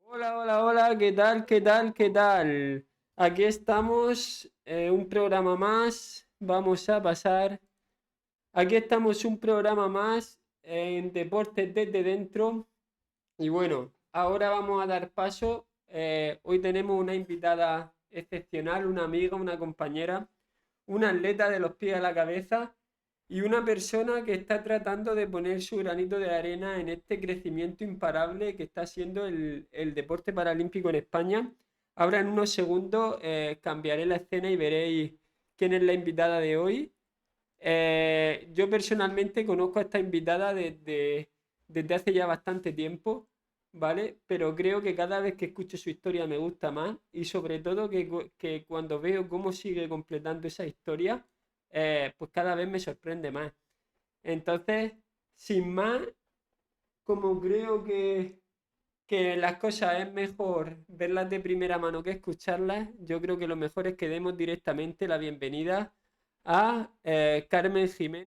Hola, hola, hola, ¿qué tal? ¿Qué tal? ¿Qué tal? Aquí estamos, un programa más. Vamos a pasar. Aquí estamos, un programa más en Deportes desde dentro. Y bueno, ahora vamos a dar paso. Hoy tenemos una invitada excepcional, una amiga, una compañera, una atleta de los pies a la cabeza y una persona que está tratando de poner su granito de arena en este crecimiento imparable que está siendo el deporte paralímpico en España. Ahora en unos segundos cambiaré la escena y veréis quién es la invitada de hoy. Yo personalmente conozco a esta invitada desde hace ya bastante tiempo, ¿vale? Pero creo que cada vez que escucho su historia me gusta más y sobre todo que cuando veo cómo sigue completando esa historia, pues cada vez me sorprende más. Entonces, sin más, como creo que las cosas es mejor verlas de primera mano que escucharlas, yo creo que lo mejor es que demos directamente la bienvenida a Carmen Jiménez.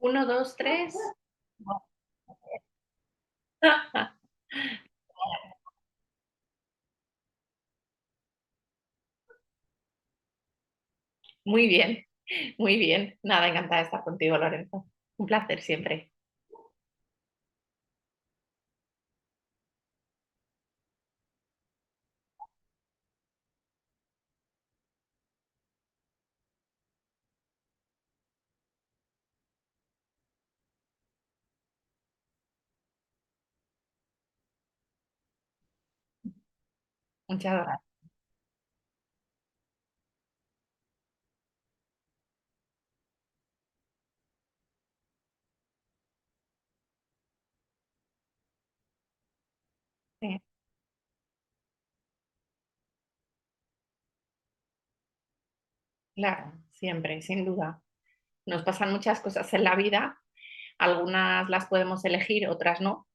1, 2, 3. Muy bien, muy bien. Nada, encantada de estar contigo, Lorenzo. Un placer siempre. Muchas gracias. Sí, claro, siempre, sin duda. Nos pasan muchas cosas en la vida, algunas las podemos elegir, otras no.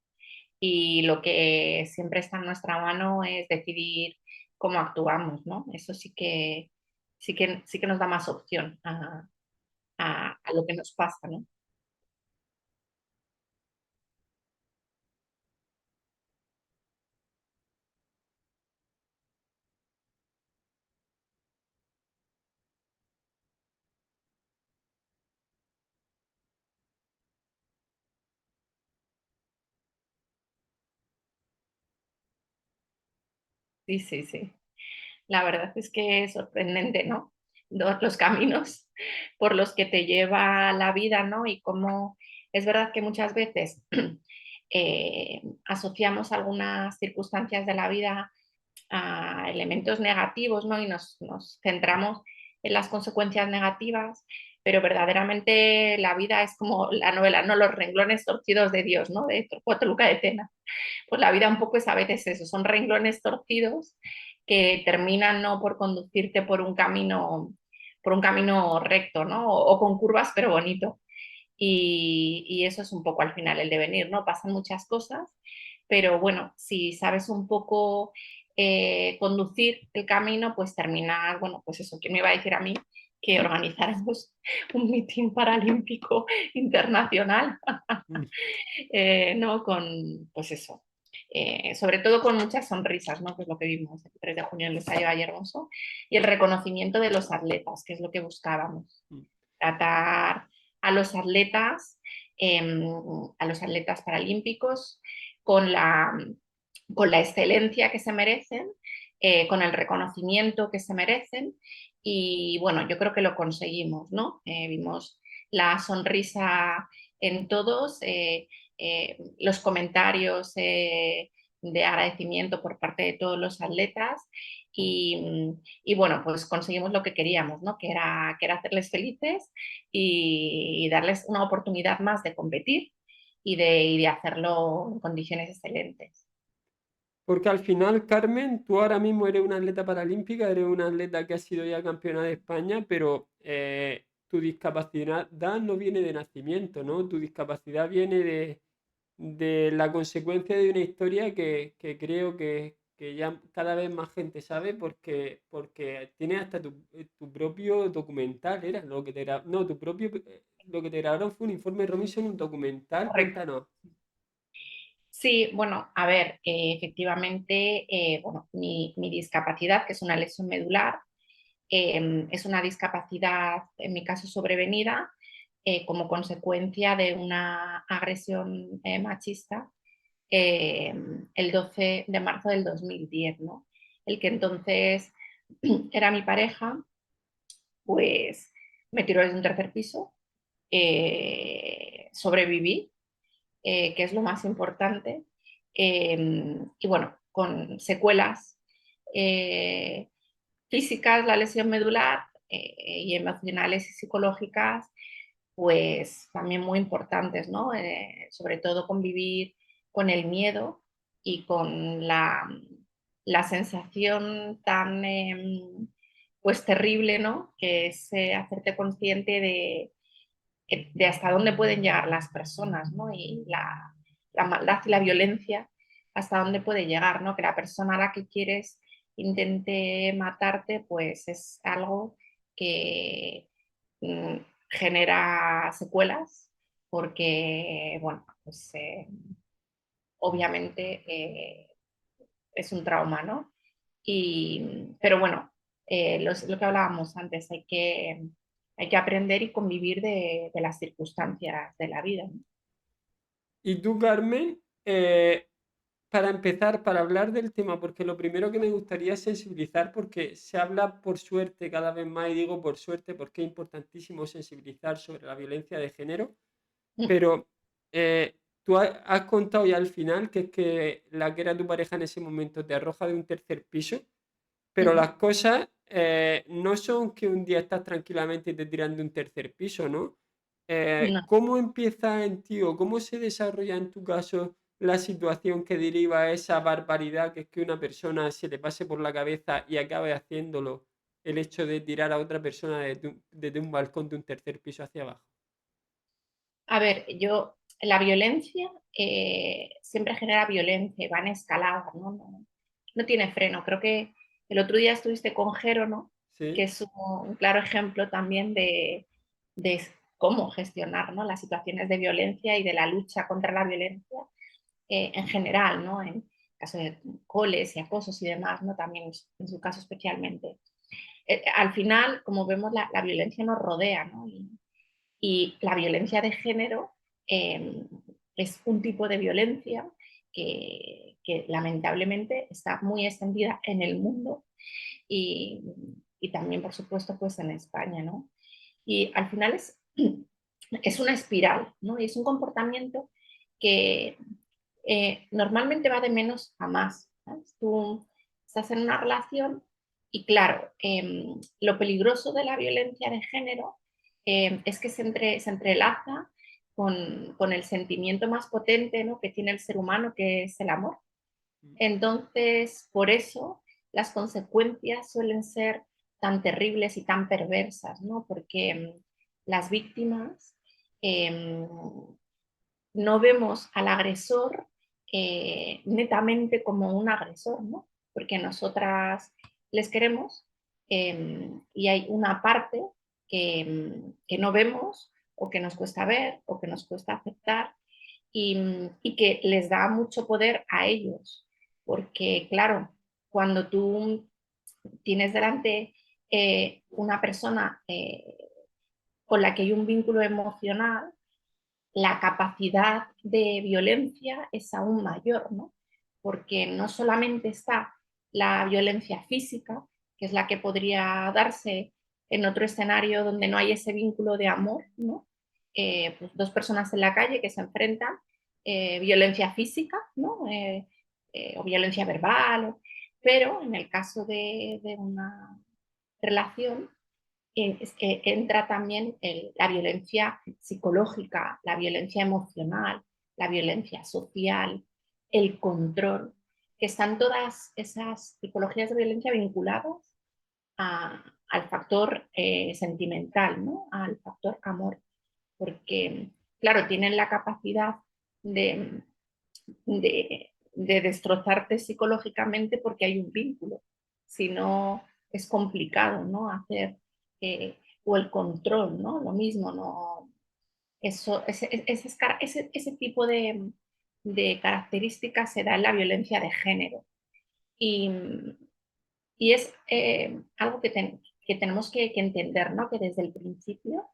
Y lo que siempre está en nuestra mano es decidir cómo actuamos, ¿no? Eso sí que nos da más opción a lo que nos pasa, ¿no? Sí, sí, sí. La verdad es que es sorprendente, ¿no? Los caminos por los que te lleva la vida, ¿no? Y cómo es verdad que muchas veces asociamos algunas circunstancias de la vida a elementos negativos, ¿no? Y nos centramos en las consecuencias negativas, pero verdaderamente la vida es como la novela, ¿no? Los renglones torcidos de Dios, ¿no? De Torcuato Luca de Tena. Pues la vida un poco es a veces eso, son renglones torcidos que terminan no por conducirte por un camino recto, ¿no? O con curvas, pero bonito. Y eso es un poco al final el devenir, ¿no? Pasan muchas cosas, pero bueno, si sabes un poco conducir el camino, pues terminas, bueno, pues eso, ¿quién me iba a decir a mí que organizáramos un mitin paralímpico internacional? Mm. ¿No? Con, pues eso, sobre todo con muchas sonrisas, ¿no? Que es lo que vimos el 3 de junio en el ensayo Valle Hermoso, y el reconocimiento de los atletas, que es lo que buscábamos. Mm. Tratar a los atletas, a los atletas paralímpicos con con la excelencia que se merecen, con el reconocimiento que se merecen. Y bueno, yo creo que lo conseguimos, ¿no? Vimos la sonrisa en todos, los comentarios de agradecimiento por parte de todos los atletas y bueno, pues conseguimos lo que queríamos, ¿no? Que era hacerles felices y darles una oportunidad más de competir y de hacerlo en condiciones excelentes. Porque al final, Carmen, tú ahora mismo eres una atleta paralímpica, eres una atleta que ha sido ya campeona de España, pero tu discapacidad no viene de nacimiento, ¿no? Tu discapacidad viene de la consecuencia de una historia que creo que ya cada vez más gente sabe porque tienes hasta tu propio documental, ¿era? Lo que te no, tu propio, lo que te grabaron fue un informe Robinson, un documental, Correcto. cuéntanos. Sí, bueno, a ver, efectivamente, bueno, mi discapacidad, que es una lesión medular, es una discapacidad, en mi caso, sobrevenida como consecuencia de una agresión machista eh, el 12 de marzo del 2010, ¿no? El que entonces era mi pareja, pues me tiró desde un tercer piso, sobreviví, que es lo más importante, y bueno, con secuelas eh, físicas, la lesión medular, y emocionales y psicológicas, pues también muy importantes, ¿no? Sobre todo convivir con el miedo y con la sensación tan pues terrible, ¿no? Que es hacerte consciente de hasta dónde pueden llegar las personas, ¿no? Y la maldad y la violencia, hasta dónde puede llegar, ¿no? Que la persona a la que quieres intente matarte, pues es algo que mm, genera secuelas, porque, bueno, pues obviamente es un trauma, ¿no? Pero bueno, lo que hablábamos antes, hay que aprender y convivir de las circunstancias de la vida, ¿no? Y tú, Carmen, para empezar, para hablar del tema, porque lo primero que me gustaría es sensibilizar, porque se habla por suerte cada vez más, y digo por suerte porque es importantísimo sensibilizar sobre la violencia de género, pero tú has contado ya al final que es que la que era tu pareja en ese momento te arroja de un tercer piso, pero las cosas no son que un día estás tranquilamente y te tiran de un tercer piso, ¿no? No. ¿Cómo empieza en ti o cómo se desarrolla en tu caso la situación que deriva a esa barbaridad que es que una persona se le pase por la cabeza y acabe haciéndolo el hecho de tirar a otra persona desde un balcón de un tercer piso hacia abajo? A ver, la violencia siempre genera violencia y va en escalada, ¿no? No tiene freno. Creo que el otro día estuviste con Jero, ¿no? Que Sí, es un claro ejemplo también de cómo gestionar, ¿no? Las situaciones de violencia y de la lucha contra la violencia en general, ¿no? En caso de coles y acosos y demás, ¿no? También en su caso especialmente. Al final, como vemos, la violencia nos rodea, ¿no? Y la violencia de género es un tipo de violencia que lamentablemente está muy extendida en el mundo y, y también, por supuesto, pues en España, ¿no? Y al final es una espiral, ¿no? Y es un comportamiento que normalmente va de menos a más, ¿sabes? Tú estás en una relación y claro, lo peligroso de la violencia de género es que se entrelaza con el sentimiento más potente, ¿no?, que tiene el ser humano, que es el amor. Entonces, por eso las consecuencias suelen ser tan terribles y tan perversas, ¿no? Porque las víctimas eh, no vemos al agresor netamente como un agresor, ¿no? Porque nosotras les queremos y hay una parte que no vemos o que nos cuesta ver o que nos cuesta aceptar y que les da mucho poder a ellos. Porque, claro, cuando tú tienes delante una persona con la que hay un vínculo emocional, la capacidad de violencia es aún mayor, ¿no? Porque no solamente está la violencia física, que es la que podría darse en otro escenario donde no hay ese vínculo de amor, ¿no? Pues dos personas en la calle que se enfrentan, violencia física, ¿no? O violencia verbal, pero en el caso de una relación es que entra también la violencia psicológica, la violencia emocional, la violencia social, el control, que están todas esas tipologías de violencia vinculadas al factor sentimental, ¿no? Al factor amor, porque, claro, tienen la capacidad de, de destrozarte psicológicamente porque hay un vínculo. Si no, es complicado, ¿no? Hacer, o el control, ¿no? Lo mismo, ¿no? Eso, ese tipo de características se da en la violencia de género. Y, y es algo que tenemos que entender, ¿no? Que desde el principio,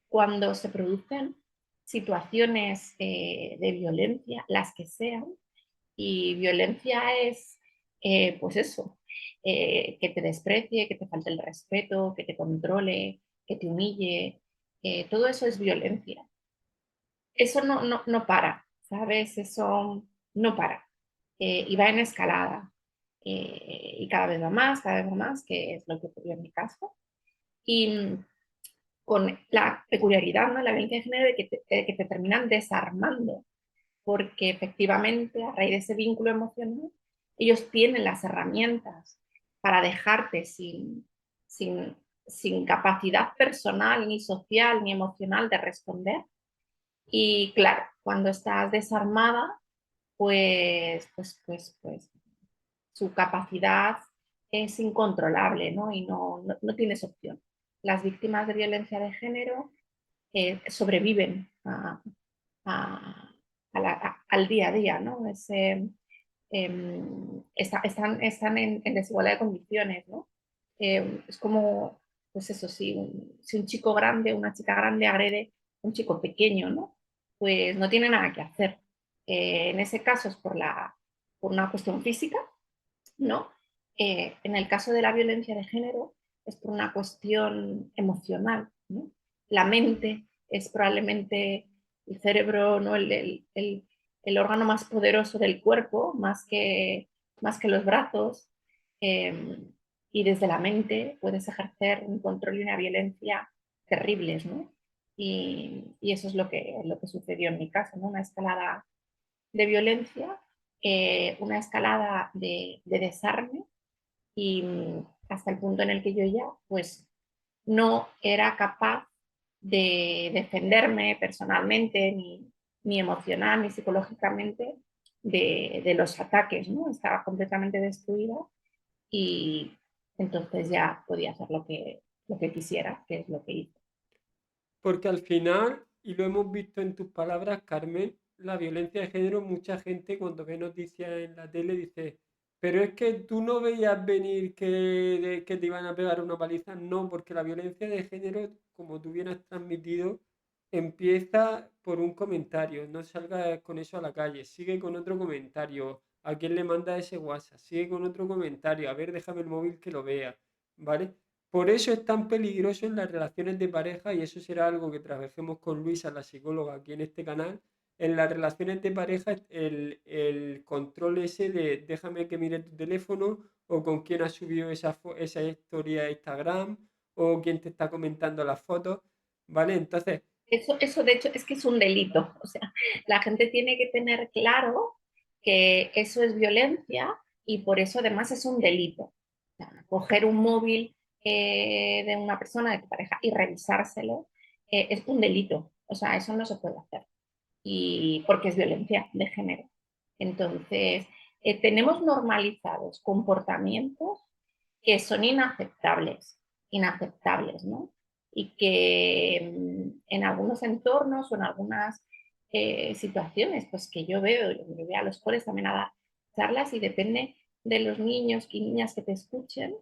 cuando se producen situaciones de violencia, las que sean, y violencia es, pues eso, que te desprecie, que te falte el respeto, que te controle, que te humille, todo eso es violencia. Eso no para, ¿sabes? Eso no para. Y va en escalada. Y cada vez va más, que es lo que ocurrió en mi caso. Y con la peculiaridad, ¿no?, la violencia de género, de que te terminan desarmando porque efectivamente a raíz de ese vínculo emocional, ellos tienen las herramientas para dejarte sin, sin capacidad personal, ni social, ni emocional de responder. Y claro, cuando estás desarmada, pues su capacidad es incontrolable, ¿no? Y no tienes opción. Las víctimas de violencia de género sobreviven al día a día, ¿no? Están en desigualdad de condiciones, ¿no? Es como, pues eso, si un chico grande, una chica grande agrede a un chico pequeño, ¿no? Pues no tiene nada que hacer. En ese caso es por una cuestión física, ¿no? En el caso de la violencia de género es por una cuestión emocional, ¿no? La mente es probablemente el cerebro, ¿no?, el órgano más poderoso del cuerpo, más que los brazos, eh, y desde la mente puedes ejercer un control y una violencia terribles, ¿no? Y eso es lo que sucedió en mi caso, ¿no? Una escalada de violencia, una escalada de desarme y hasta el punto en el que yo ya pues no era capaz de defenderme personalmente, ni emocional, ni psicológicamente de los ataques, ¿no? Estaba completamente destruida y entonces ya podía hacer lo que quisiera, que es lo que hice. Porque al final, y lo hemos visto en tus palabras, Carmen, la violencia de género, mucha gente cuando ve noticias en la tele dice, pero es que tú no veías venir que te iban a pegar una paliza. No, porque la violencia de género, como tú bien has transmitido, empieza por un comentario, no salga con eso a la calle, sigue con otro comentario, a quién le manda ese WhatsApp, sigue con otro comentario, a ver, déjame el móvil que lo vea, ¿vale? Por eso es tan peligroso en las relaciones de pareja y eso será algo que trabajemos con Luisa, la psicóloga, aquí en este canal. En las relaciones de pareja, el control ese de déjame que mire tu teléfono o con quién has subido esa historia a Instagram o quién te está comentando las fotos, ¿vale? Entonces, Eso de hecho es que es un delito. O sea, la gente tiene que tener claro que eso es violencia y por eso además es un delito. O sea, coger un móvil de una persona, de tu pareja, y revisárselo es un delito. O sea, eso no se puede hacer. Y porque es violencia de género. Entonces, tenemos normalizados comportamientos que son inaceptables, inaceptables, ¿no? Y que en algunos entornos o en algunas situaciones, pues que yo veo, yo voy a los coles también a dar charlas y depende de los niños y niñas que te escuchen,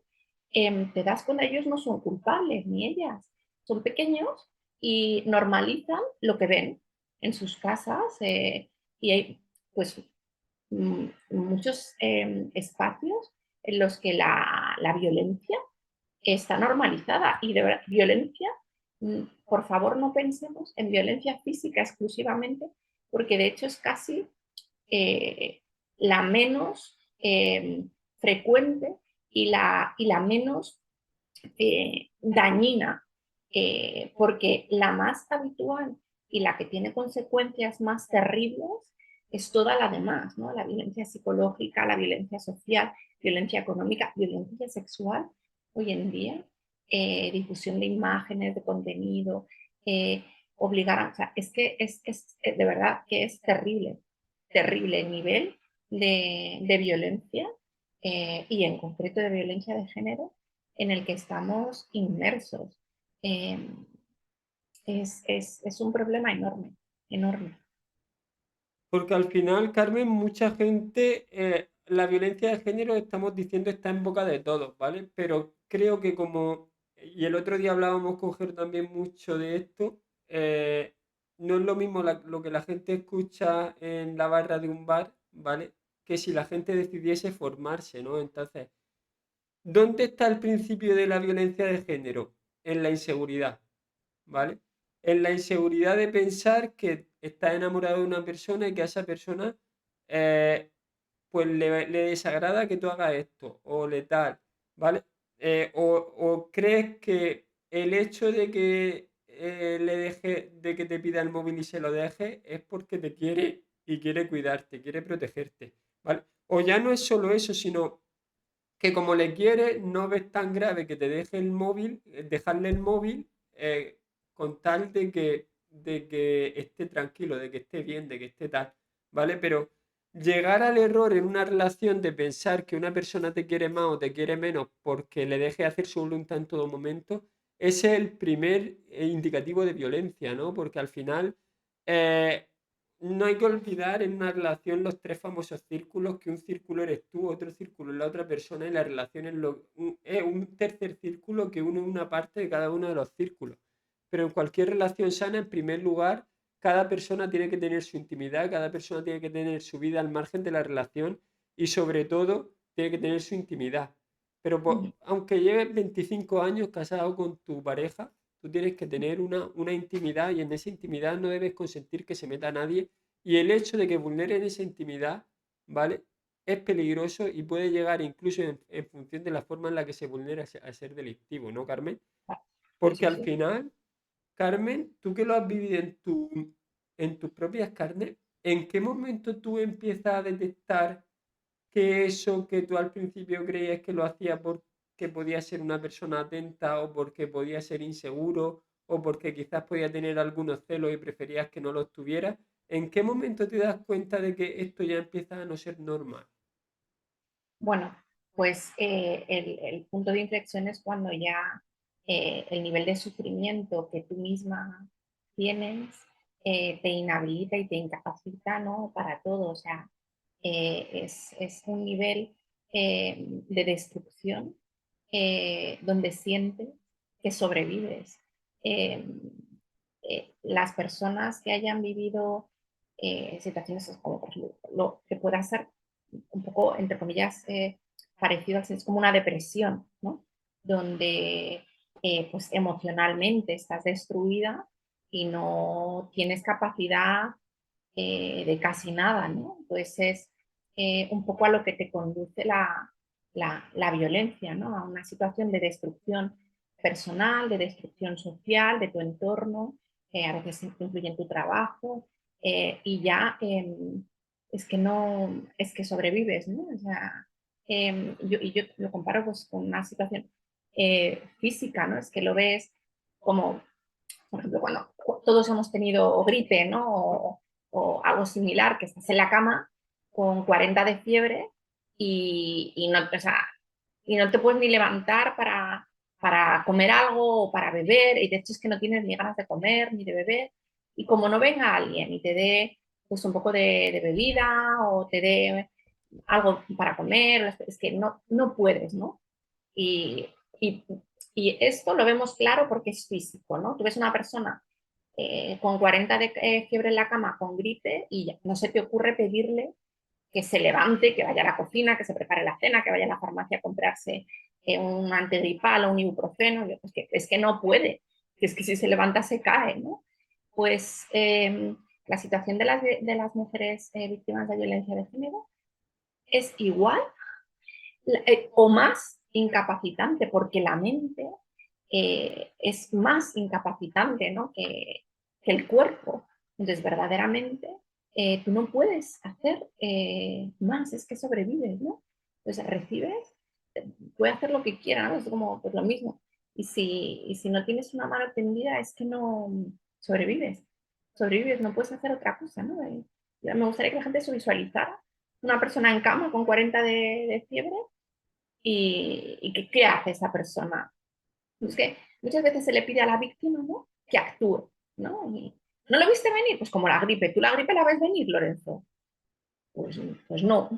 te das cuenta, ellos no son culpables, ni ellas, son pequeños y normalizan lo que ven en sus casas y hay pues muchos espacios en los que la violencia está normalizada y de verdad, violencia, por favor no pensemos en violencia física exclusivamente, porque de hecho es casi eh, la menos frecuente y la menos dañina, porque la más habitual y la que tiene consecuencias más terribles es toda la demás, ¿no? La violencia psicológica, la violencia social, violencia económica, violencia sexual, hoy en día, difusión de imágenes, de contenido, obligar a, o sea, es que es de verdad que es terrible, terrible el nivel de violencia y en concreto de violencia de género en el que estamos inmersos. Eh, es un problema enorme, enorme. porque al final, Carmen, mucha gente, la violencia de género, estamos diciendo, está en boca de todos, ¿vale? Pero creo que como, y el otro día hablábamos con Ger también mucho de esto, no es lo mismo lo que la gente escucha en la barra de un bar, ¿vale? Que si la gente decidiese formarse, ¿no? Entonces, ¿dónde está el principio de la violencia de género? En la inseguridad, ¿vale? En la inseguridad de pensar que estás enamorado de una persona y que a esa persona eh, pues le desagrada que tú hagas esto o le tal, ¿vale? O crees que el hecho de que le deje, de que te pida el móvil y se lo deje es porque te quiere y quiere cuidarte, quiere protegerte, ¿vale? O ya no es solo eso, sino que como le quieres, no ves tan grave que te deje el móvil, dejarle el móvil con tal de que esté tranquilo, de que esté bien, de que esté tal, ¿vale? Pero llegar al error en una relación de pensar que una persona te quiere más o te quiere menos porque le deje hacer su voluntad en todo momento, ese es el primer indicativo de violencia, ¿no? Porque al final eh, no hay que olvidar en una relación los tres famosos círculos, que un círculo eres tú, otro círculo es la otra persona y la relación es un tercer círculo que une una parte de cada uno de los círculos. Pero en cualquier relación sana, en primer lugar, cada persona tiene que tener su intimidad, cada persona tiene que tener su vida al margen de la relación y sobre todo tiene que tener su intimidad. Pero aunque lleves 25 años casado con tu pareja, tú tienes que tener una intimidad y en esa intimidad no debes consentir que se meta nadie. Y el hecho de que vulneren esa intimidad, ¿vale? Es peligroso y puede llegar incluso en función de la forma en la que se vulnera a ser delictivo, ¿no, Carmen? Sí, Porque sí, al sí. final, Carmen, tú que lo has vivido en tus propias carnes, ¿en qué momento tú empiezas a detectar que eso que tú al principio creías que lo hacía porque podía ser una persona atenta o porque podía ser inseguro o porque quizás podía tener algunos celos y preferías que no los tuviera? ¿En qué momento te das cuenta de que esto ya empieza a no ser normal? Bueno, pues el punto de inflexión es cuando ya el nivel de sufrimiento que tú misma tienes te inhabilita y te incapacita, ¿no? Para todo. O sea, es un nivel de destrucción donde sientes que sobrevives. Eh, las personas que hayan vivido situaciones como, por ejemplo, lo que pueda ser un poco, entre comillas, parecido, es como una depresión, ¿no? Donde pues emocionalmente estás destruida y no tienes capacidad de casi nada, ¿no? Entonces es un poco a lo que te conduce la violencia, ¿no? A una situación de destrucción personal, de destrucción social, de tu entorno, a veces influye en tu trabajo, y ya es que no, es que sobrevives, ¿no? O sea, yo lo comparo pues, con una situación física, ¿no? Es que lo ves como, por ejemplo, cuando todos hemos tenido gripe, ¿no? O algo similar, que estás en la cama con 40 de fiebre y no, o sea, y no te puedes ni levantar para comer algo o para beber, y de hecho es que no tienes ni ganas de comer ni de beber, y como no venga alguien y te dé pues un poco de bebida o te dé algo para comer, es que no puedes, ¿no? Y, y, y, esto lo vemos claro porque es físico, ¿no? Tú ves una persona con 40 de fiebre en la cama, con gripe, y ya, no se te ocurre pedirle que se levante, que vaya a la cocina, que se prepare la cena, que vaya a la farmacia a comprarse un antigripal o un ibuprofeno. Es que no puede, que es que si se levanta se cae, ¿no? Pues la situación de las mujeres víctimas de violencia de género es igual o más incapacitante, porque la mente es más incapacitante, ¿no? que el cuerpo. Entonces, verdaderamente, tú no puedes hacer más, es que sobrevives, ¿no? Entonces, recibes, puede hacer lo que quiera, ¿no? Es como pues, lo mismo. Y si no tienes una mano tendida, es que no sobrevives. Sobrevives, no puedes hacer otra cosa, ¿no? Me gustaría que la gente se visualizara una persona en cama con 40 de fiebre y ¿qué hace esa persona? Es que muchas veces se le pide a la víctima, ¿no? Que actúe, ¿no? Y, ¿no lo viste venir? Pues como la gripe. ¿Tú la gripe la ves venir, Lorenzo? Pues no.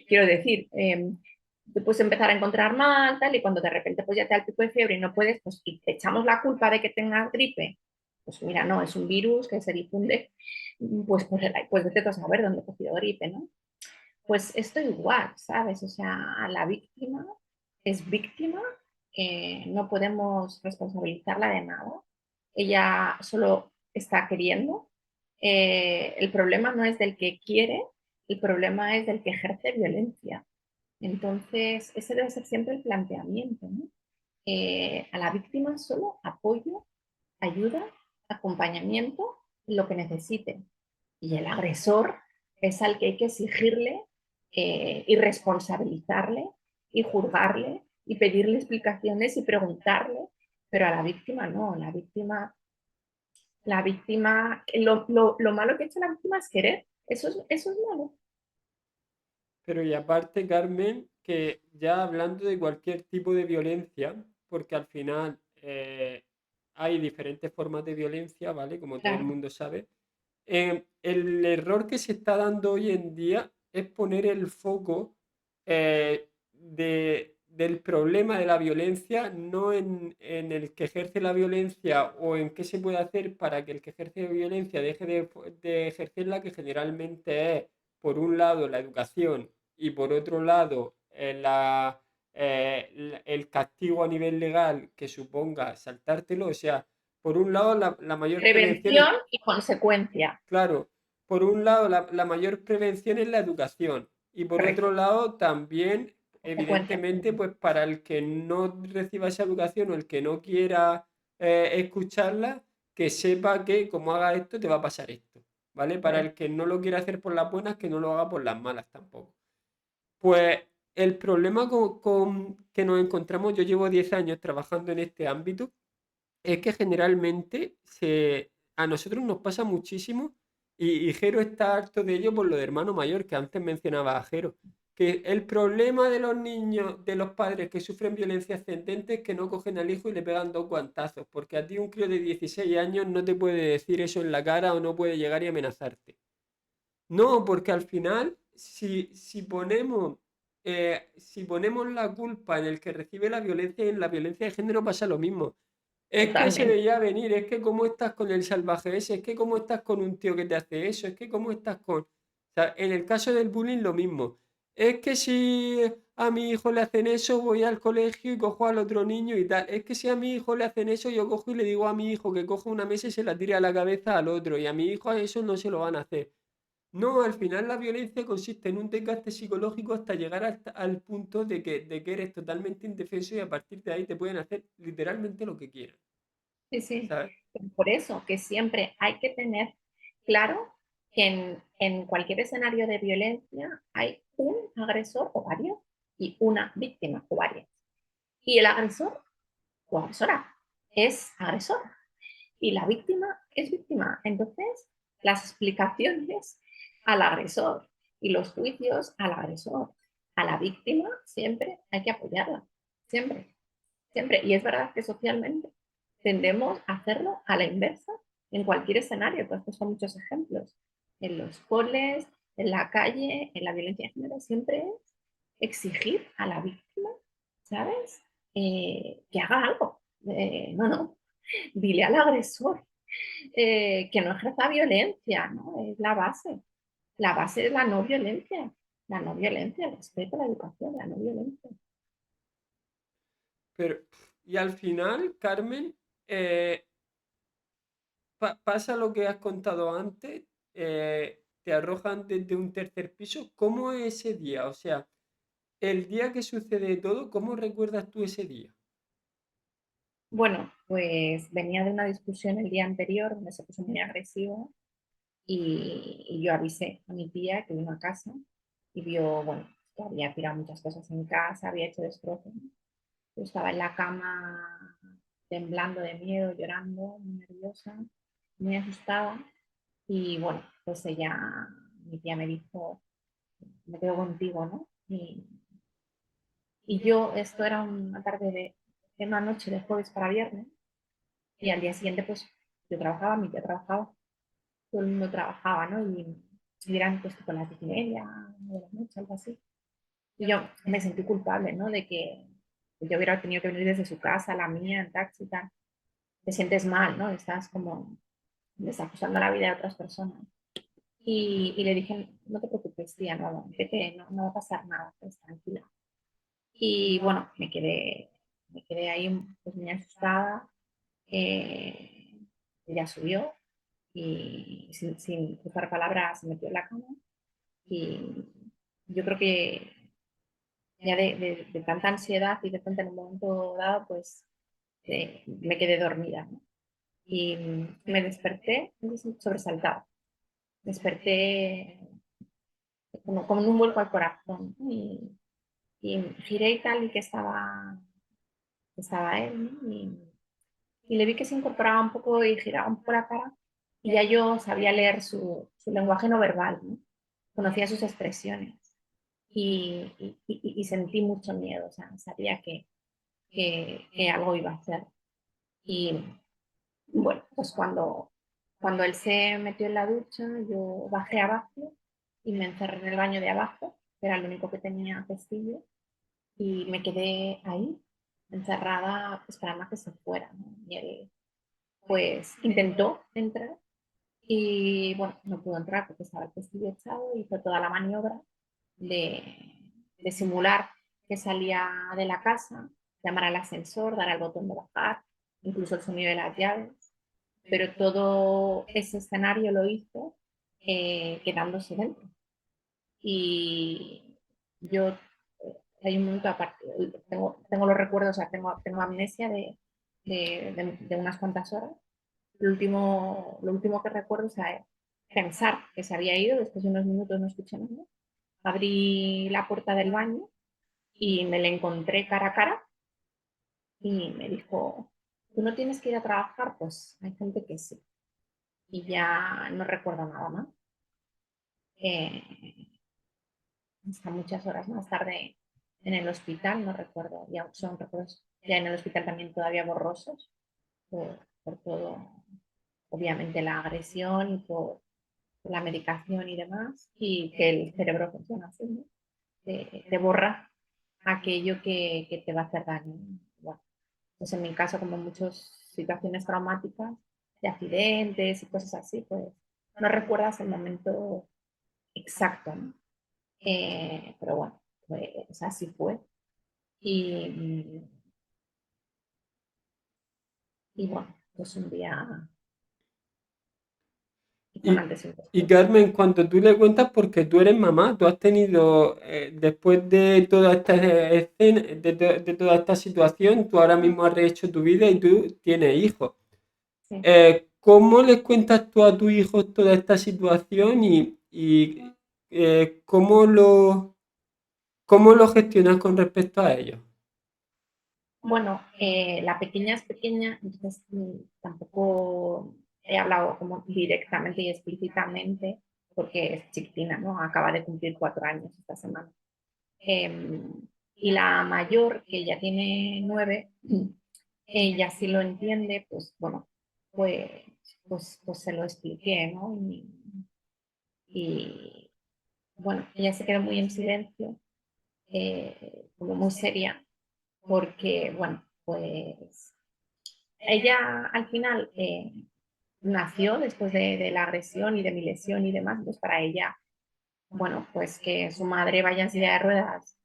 Quiero decir, te puedes empezar a encontrar mal, tal, y cuando de repente pues ya te da el pico de fiebre y no puedes, pues y te echamos la culpa de que tengas gripe. Pues mira, no, es un virus que se difunde, pues vete a saber dónde he cogido gripe, ¿no? Pues esto igual, ¿sabes? O sea, la víctima es víctima, no podemos responsabilizarla de nada. Ella solo está queriendo. El problema no es del que quiere, el problema es del que ejerce violencia. Entonces, ese debe ser siempre el planteamiento, ¿no? A la víctima solo apoyo, ayuda, acompañamiento, lo que necesite. Y el agresor es al que hay que exigirle y responsabilizarle y juzgarle y pedirle explicaciones y preguntarle, pero a la víctima no, la víctima, lo malo que ha hecho la víctima es querer, eso es malo. Pero y aparte, Carmen, que ya hablando de cualquier tipo de violencia, porque al final hay diferentes formas de violencia, ¿vale? Como todo el Claro, mundo sabe. El error que se está dando hoy en día es poner el foco del problema de la violencia, no en el que ejerce la violencia o en qué se puede hacer para que el que ejerce violencia deje de ejercerla, que generalmente es, por un lado, la educación y por otro lado, el castigo a nivel legal que suponga saltártelo. O sea, por un lado, la mayor prevención es, prevención y consecuencia, claro, por un lado, la mayor prevención es la educación y por correcto, otro lado, también, consecuencia. evidentemente, pues para el que no reciba esa educación o el que no quiera escucharla, que sepa que como haga esto, te va a pasar esto, ¿vale? Para el que no lo quiera hacer por las buenas, que no lo haga por las malas tampoco. Pues el problema con que nos encontramos, yo llevo 10 años trabajando en este ámbito, es que generalmente a nosotros nos pasa muchísimo y Jero está harto de ello por lo de hermano mayor que antes mencionaba a Jero, que el problema de los niños, de los padres que sufren violencia ascendente es que no cogen al hijo y le pegan dos guantazos, porque a ti un crío de 16 años no te puede decir eso en la cara o no puede llegar y amenazarte. No, porque al final, si ponemos la culpa en el que recibe la violencia, en la violencia de género pasa lo mismo. Es que se totalmente. veía venir, es que cómo estás con el salvaje ese, es que cómo estás con un tío que te hace eso, es que cómo estás con... O sea, en el caso del bullying lo mismo. Es que si a mi hijo le hacen eso, voy al colegio y cojo al otro niño y tal. Es que si a mi hijo le hacen eso, yo cojo y le digo a mi hijo que coja una mesa y se la tire a la cabeza al otro. Y a mi hijo a eso no se lo van a hacer. No, al final la violencia consiste en un desgaste psicológico hasta llegar al punto de que eres totalmente indefenso y a partir de ahí te pueden hacer literalmente lo que quieran. Sí, sí. ¿Sabes? Por eso que siempre hay que tener claro que en cualquier escenario de violencia hay un agresor o varios y una víctima o varias. Y el agresor o agresora es agresor y la víctima es víctima. Entonces, las explicaciones al agresor y los juicios al agresor. A la víctima siempre hay que apoyarla, siempre, siempre. Y es verdad que socialmente tendemos a hacerlo a la inversa en cualquier escenario, pues estos son muchos ejemplos. En los coles, en la calle, en la violencia de género, siempre es exigir a la víctima, ¿sabes? Que haga algo. No, no, dile al agresor que no ejerza violencia, ¿no? Es la base. La base es la no violencia. La no violencia, el respeto a la educación, la no violencia. Pero, y al final, Carmen, eh, pasa lo que has contado antes, te arrojan desde un tercer piso. ¿Cómo es ese día? O sea, el día que sucede todo, ¿cómo recuerdas tú ese día? Bueno, pues venía de una discusión el día anterior donde se puso muy agresivo y yo avisé a mi tía que vino a casa y vio, bueno, que había tirado muchas cosas en casa, había hecho destrozos. Yo estaba en la cama temblando de miedo, llorando, muy nerviosa, muy asustada. Y bueno, pues ella, mi tía me dijo, me quedo contigo, ¿no? Y yo, esto era una tarde de una noche de jueves para viernes, y al día siguiente, pues yo trabajaba, mi tía trabajaba, todo el mundo trabajaba, ¿no? Y eran pues tipo las 10:30, 9 de la noche, algo así. Y yo me sentí culpable, ¿no? De que yo hubiera tenido que venir desde su casa, la mía, en taxi y tal. Te sientes mal, ¿no? Estás como desacusando la vida de otras personas. Y le dije, no te preocupes, tía, no, vete, no, no va a pasar nada, pues tranquila. Y bueno, me quedé ahí pues muy asustada. Eh, ella subió y sin cruzar palabras se metió en la cama. Y yo creo que ya de tanta ansiedad y de tanta en un momento dado, pues me quedé dormida, ¿no? Y me desperté sobresaltada. Desperté como, como un vuelco al corazón, ¿no? Y giré y tal, y que estaba él, ¿no? Y le vi que se incorporaba un poco y giraba un poco la cara, y ya yo sabía leer su lenguaje no verbal, ¿no? Conocía sus expresiones, y sentí mucho miedo, o sea, sabía que algo iba a hacer. Y bueno, pues cuando él se metió en la ducha, yo bajé abajo y me encerré en el baño de abajo, que era el único que tenía pestillo, y me quedé ahí, encerrada, esperando a que se fuera, ¿no? Y él, pues, intentó entrar y, bueno, no pudo entrar porque estaba el pestillo echado, y hizo toda la maniobra de simular que salía de la casa, llamar al ascensor, dar al botón de bajar, incluso el sonido de las llaves, pero todo ese escenario lo hizo quedándose dentro. Y yo, hay un momento aparte, tengo los recuerdos, o sea, tengo amnesia de unas cuantas horas. Lo último que recuerdo es pensar que se había ido, después de unos minutos no escuché nada. Abrí la puerta del baño y me le encontré cara a cara y me dijo, ¿tú no tienes que ir a trabajar? Pues hay gente que sí. Y ya no recuerdo nada más. Eh, Hasta muchas horas más tarde en el hospital, no recuerdo, ya son recuerdos ya en el hospital también todavía borrosos por todo, obviamente la agresión y por la medicación y demás, y que el cerebro funciona así, ¿no? Te borra aquello que te va a hacer daño. Bueno, pues en mi caso, como muchas situaciones traumáticas, de accidentes y cosas así, pues no recuerdas el momento exacto, ¿no? Pero bueno, pues así fue. Y, y bueno, pues un día y con Y, antes y un y después. Carmen, cuando tú le cuentas, porque tú eres mamá, tú has tenido, después de toda esta escena, de toda esta situación, tú ahora mismo has rehecho tu vida y tú tienes hijos. Sí. ¿Cómo le cuentas tú a tu hijo toda esta situación y cómo lo gestionas con respecto a ellos? Bueno, la pequeña es pequeña, entonces tampoco he hablado como directamente y explícitamente porque es chiquitina, ¿no? Acaba de cumplir 4 años esta semana. Em, y la mayor, que ya tiene 9, ella sí lo entiende, pues bueno, pues, pues se lo expliqué, ¿no? Y bueno, ella se quedó muy en silencio, como muy seria, porque bueno, pues ella al final nació después de la agresión y de mi lesión y demás, pues para ella, bueno, pues que su madre vaya en silla de ruedas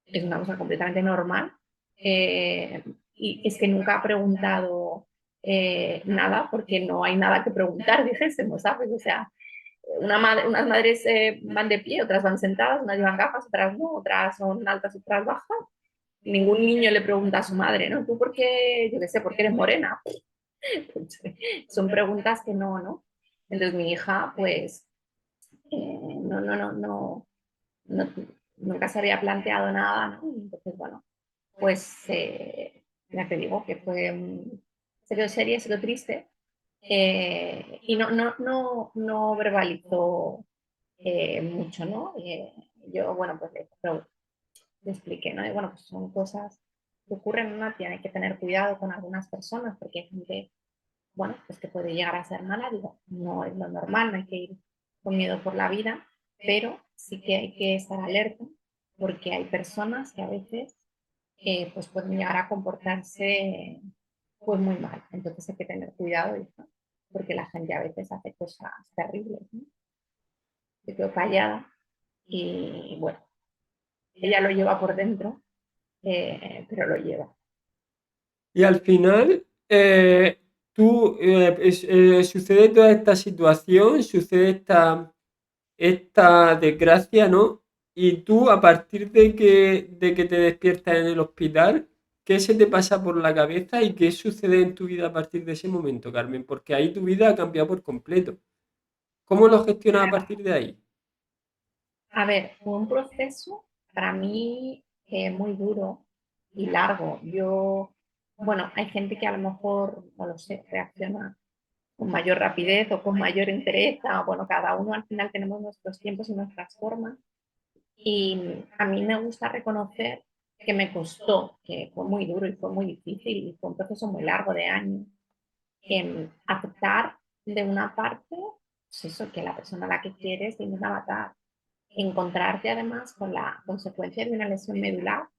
es una cosa completamente normal. eh, y es que nunca ha preguntado nada porque no hay nada que preguntar, dijésemos, ¿sabes? O sea, unas madres van de pie, otras van sentadas, unas llevan gafas, otras no, otras son altas, otras bajas. Ningún niño le pregunta a su madre, ¿no? ¿Tú por qué, yo qué sé, por qué eres morena? Son preguntas que no, ¿no? Entonces mi hija, pues, no, no, nunca se había planteado nada, ¿no? Entonces, bueno, pues ya te digo que fue, se quedó seria, se quedó triste y no verbalizó mucho, ¿no? Yo, bueno, pues le expliqué, ¿no? Y bueno, pues son cosas que ocurren, ¿no? Tiene que tener cuidado con algunas personas porque hay gente, bueno, pues que puede llegar a ser mala, digo, no es lo normal, no hay que ir con miedo por la vida, pero sí que hay que estar alerta porque hay personas que a veces pues pueden llegar a comportarse pues muy mal. Entonces hay que tener cuidado, ¿no? Porque la gente a veces hace cosas terribles, ¿no? Se quedó callada y bueno, ella lo lleva por dentro, pero lo lleva. Y al final, sucede toda esta situación, sucede esta desgracia, ¿no? Y tú, a partir de que te despiertas en el hospital, ¿qué se te pasa por la cabeza y qué sucede en tu vida a partir de ese momento, Carmen? Porque ahí tu vida ha cambiado por completo. ¿Cómo lo gestionas a partir de ahí? A ver, fue un proceso para mí muy duro y largo. Yo, bueno, hay gente que a lo mejor, no lo sé, reacciona con mayor rapidez o con mayor entereza. Bueno, cada uno al final tenemos nuestros tiempos y nuestras formas. Y a mí me gusta reconocer que me costó, que fue muy duro y fue muy difícil y fue un proceso muy largo de años, aceptar de una parte, pues eso, que la persona a la que quieres te intenta matar, encontrarte además con la consecuencia de una lesión medular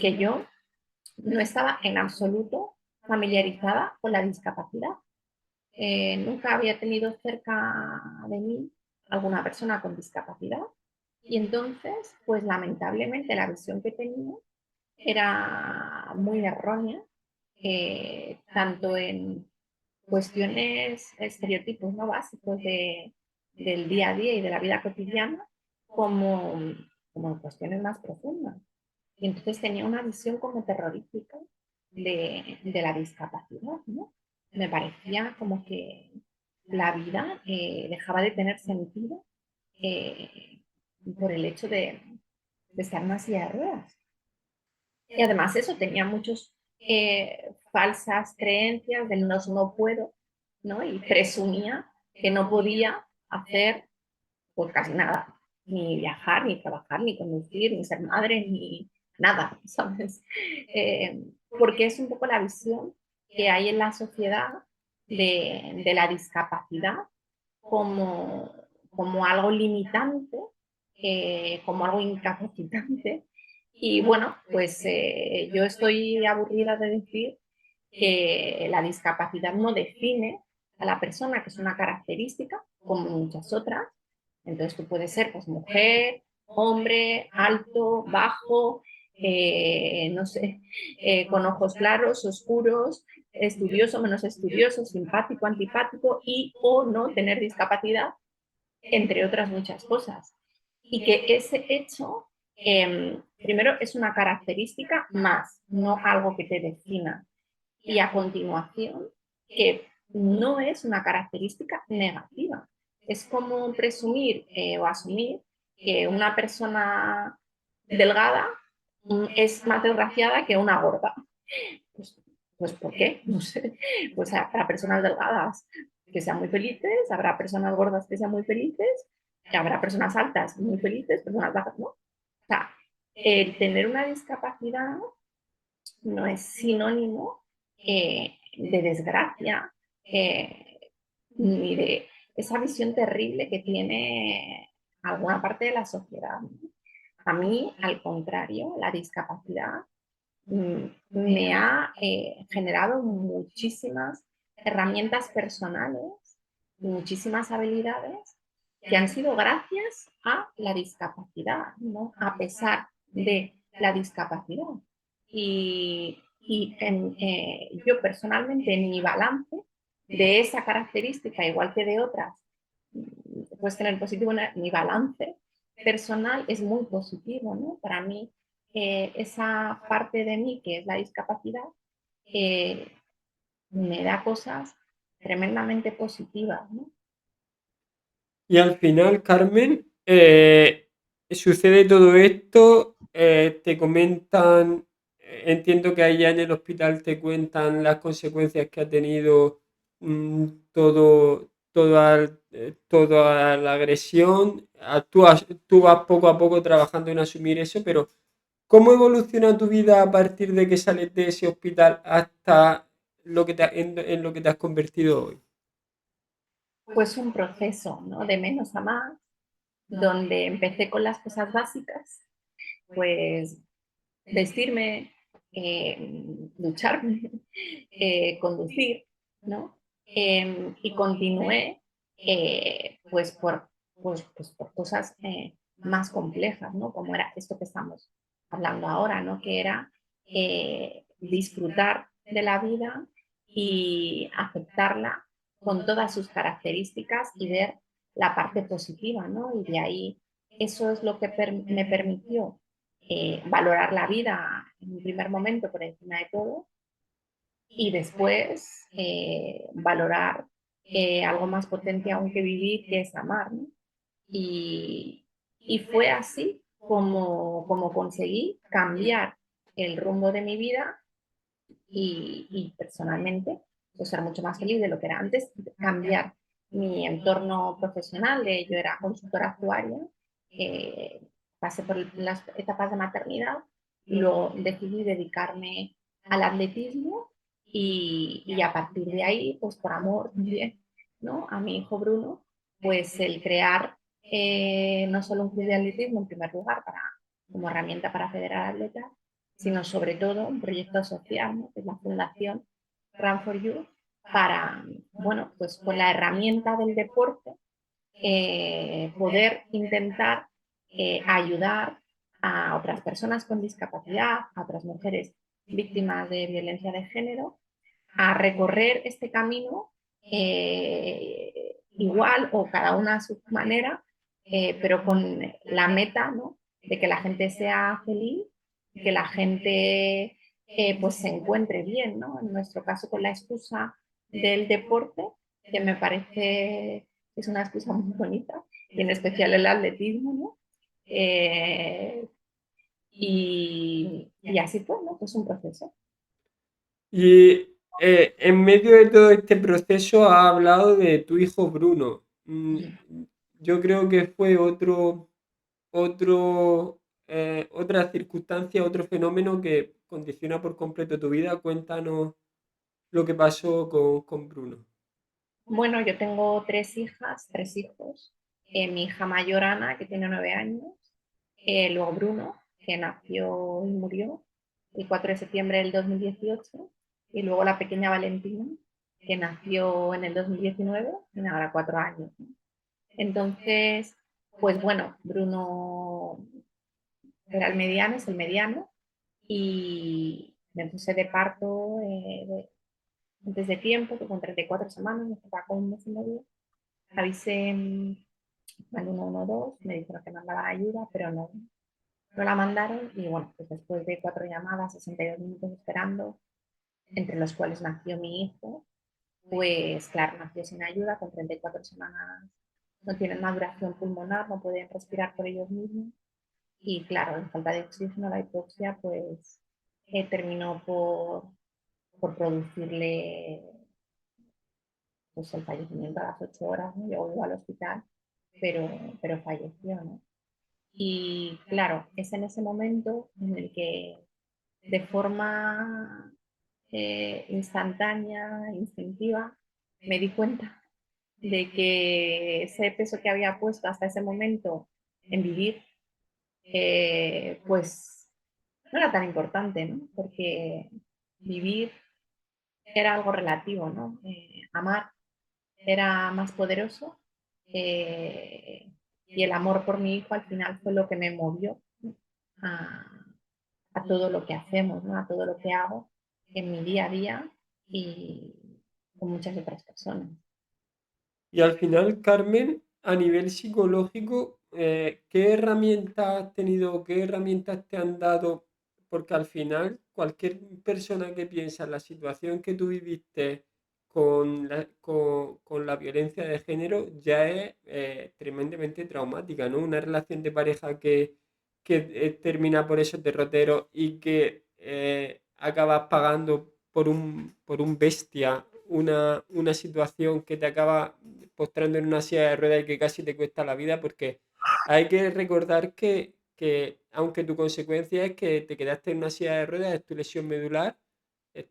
que yo no estaba en absoluto familiarizada con la discapacidad. Nunca había tenido cerca de mí alguna persona con discapacidad y entonces, pues lamentablemente la visión que tenía era muy errónea, tanto en cuestiones, estereotipos no básicos del día a día y de la vida cotidiana, como, como en cuestiones más profundas. Y entonces tenía una visión como terrorífica de la discapacidad, ¿no? Me parecía como que la vida dejaba de tener sentido eh, por el hecho de estar en una silla de ruedas. Y además eso tenía muchas falsas creencias del no puedo, ¿no? Y presumía que no podía hacer pues casi nada, ni viajar, ni trabajar, ni conducir, ni ser madre, ni nada, ¿sabes? Porque es un poco la visión que hay en la sociedad de la discapacidad como algo limitante, como algo incapacitante Y bueno, pues yo estoy aburrida de decir que la discapacidad no define a la persona, que es una característica, como muchas otras. Entonces tú puedes ser pues mujer, hombre, alto, bajo, no sé, con ojos claros, oscuros, estudioso, menos estudioso, simpático, antipático y o no tener discapacidad, entre otras muchas cosas. Y que ese hecho, primero, es una característica más, no algo que te defina. Y a continuación, que no es una característica negativa. Es como presumir o asumir que una persona delgada es más desgraciada que una gorda. Pues, pues ¿por qué? No sé. Pues habrá personas delgadas que sean muy felices, habrá personas gordas que sean muy felices, y habrá personas altas muy felices, personas bajas, ¿no? O sea, el tener una discapacidad no es sinónimo de desgracia, ni de esa visión terrible que tiene alguna parte de la sociedad, ¿no? A mí, al contrario, la discapacidad me ha generado muchísimas herramientas personales, muchísimas habilidades que han sido gracias a la discapacidad, ¿no? A pesar de la discapacidad. Yo personalmente en mi balance de esa característica, igual que de otras, puedes tener positivo, mi balance personal es muy positivo, ¿no? Para mí, esa parte de mí que es la discapacidad, eh, me da cosas tremendamente positivas, ¿no? Y al final, Carmen, sucede todo esto, te comentan, entiendo que allá en el hospital te cuentan las consecuencias que ha tenido toda la agresión. Tú vas poco a poco trabajando en asumir eso, pero ¿cómo evoluciona tu vida a partir de que sales de ese hospital hasta en lo que te has convertido hoy? Pues un proceso, ¿no? De menos a más, donde empecé con las cosas básicas, pues vestirme, ducharme, conducir, ¿no? Y continué pues por cosas más complejas, ¿no? Como era esto que estamos hablando ahora, ¿no? Que era disfrutar de la vida y aceptarla con todas sus características y ver la parte positiva, ¿no? Y de ahí eso es lo que me permitió valorar la vida en un primer momento por encima de todo y después valorar algo más potente aún que vivir, que es amar, ¿no? Y, y fue así como conseguí cambiar el rumbo de mi vida y personalmente pues, ser mucho más feliz de lo que era antes, cambiar mi entorno profesional, yo era consultora actuaria, pasé por las etapas de maternidad, luego decidí dedicarme al atletismo y a partir de ahí, pues por amor también, ¿no? A mi hijo Bruno, pues el crear no solo un club de atletismo en primer lugar como herramienta para federar atletas, sino sobre todo un proyecto social, ¿no? Que es la Fundación Run for You, para, bueno, pues con la herramienta del deporte, poder intentar ayudar a otras personas con discapacidad, a otras mujeres víctimas de violencia de género, a recorrer este camino igual o cada una a su manera, pero con la meta, ¿no? De que la gente sea feliz, que la gente pues se encuentre bien, ¿no? En nuestro caso con la excusa del deporte, que me parece que es una excusa muy bonita, y en especial el atletismo, ¿no? Y así fue, ¿no? Pues un proceso. Y en medio de todo este proceso ha hablado de tu hijo Bruno. Yo creo que fue otra circunstancia, otro fenómeno que condiciona por completo tu vida. Cuéntanos lo que pasó con Bruno. Bueno, yo tengo tres hijas, tres hijos. Mi hija mayor, Ana, que tiene 9 años. Luego Bruno, que nació y murió el 4 de septiembre del 2018, y luego la pequeña Valentina, que nació en el 2019, tiene ahora 4 años, ¿no? Entonces, pues bueno, Bruno era el mediano, es el mediano, y me puse de parto antes de tiempo, que con 34 semanas, me estaba con 1 mes y medio. Avisé al 112, me dijeron que mandaban ayuda, pero no la mandaron. Y bueno, pues después de 4 llamadas, 62 minutos esperando, entre los cuales nació mi hijo, pues claro, nació sin ayuda, con 34 semanas no tienen maduración pulmonar, no pueden respirar por ellos mismos. Y claro, en falta de oxígeno, la hipoxia, pues terminó por producirle pues, el fallecimiento a las 8 horas, ¿no? Llegó al hospital, pero falleció, ¿no? Y claro, es en ese momento en el que de forma instantánea, instintiva, me di cuenta de que ese peso que había puesto hasta ese momento en vivir, pues no era tan importante, ¿no? Porque vivir era algo relativo, ¿no? Amar era más poderoso, y el amor por mi hijo al final fue lo que me movió, ¿no? a todo lo que hacemos, ¿no? A todo lo que hago en mi día a día y con muchas otras personas. Y al final, Carmen, a nivel psicológico, ¿qué herramientas has tenido, qué herramientas te han dado? Porque al final, cualquier persona que piensa en la situación que tú viviste con la violencia de género ya es tremendamente traumática, ¿no? Una relación de pareja que termina por esos derroteros y que acabas pagando por un bestia una situación que te acaba postrando en una silla de ruedas y que casi te cuesta la vida, porque hay que recordar que aunque tu consecuencia es que te quedaste en una silla de ruedas, es tu lesión medular,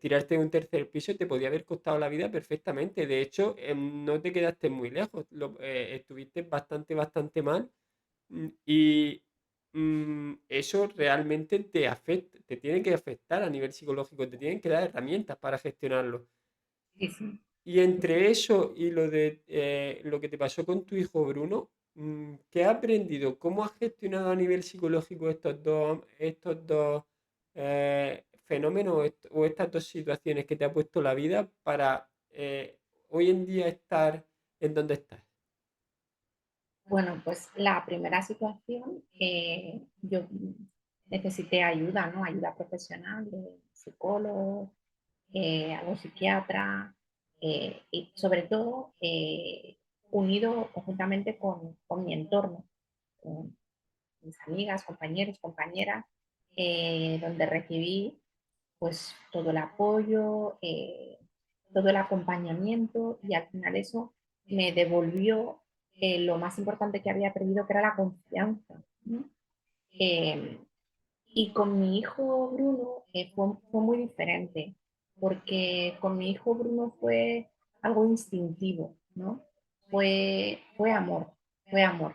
tirarte de un tercer piso te podía haber costado la vida perfectamente. De hecho, no te quedaste muy lejos, estuviste bastante mal. Y eso realmente te afecta, te tiene que afectar a nivel psicológico, te tienen que dar herramientas para gestionarlo. Sí, sí. Y entre eso y lo de lo que te pasó con tu hijo Bruno, ¿qué has aprendido? ¿Cómo has gestionado a nivel psicológico estos dos fenómenos o estas dos situaciones que te ha puesto la vida para hoy en día estar en donde estás? Bueno, pues la primera situación, yo necesité ayuda, ¿no? Ayuda profesional, de psicólogo, algún psiquiatra, y sobre todo unido conjuntamente con mi entorno, con mis amigas, compañeros, compañeras, donde recibí pues todo el apoyo, todo el acompañamiento, y al final eso me devolvió lo más importante que había perdido, que era la confianza, ¿no? Eh, y con mi hijo Bruno fue muy diferente, porque con mi hijo Bruno fue algo instintivo, ¿no? Fue amor, fue amor.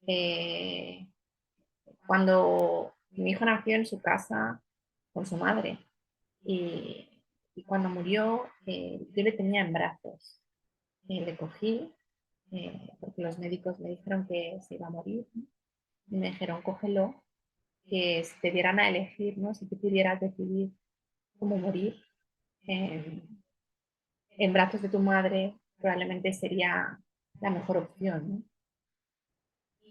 Eh, Cuando mi hijo nació en su casa con su madre, y, y cuando murió, yo le tenía en brazos. Le cogí, porque los médicos me dijeron que se iba a morir, ¿no? Y me dijeron, cógelo, que si te dieran a elegir, ¿no? Si tú pudieras decidir cómo morir, eh, en brazos de tu madre probablemente sería la mejor opción, ¿no?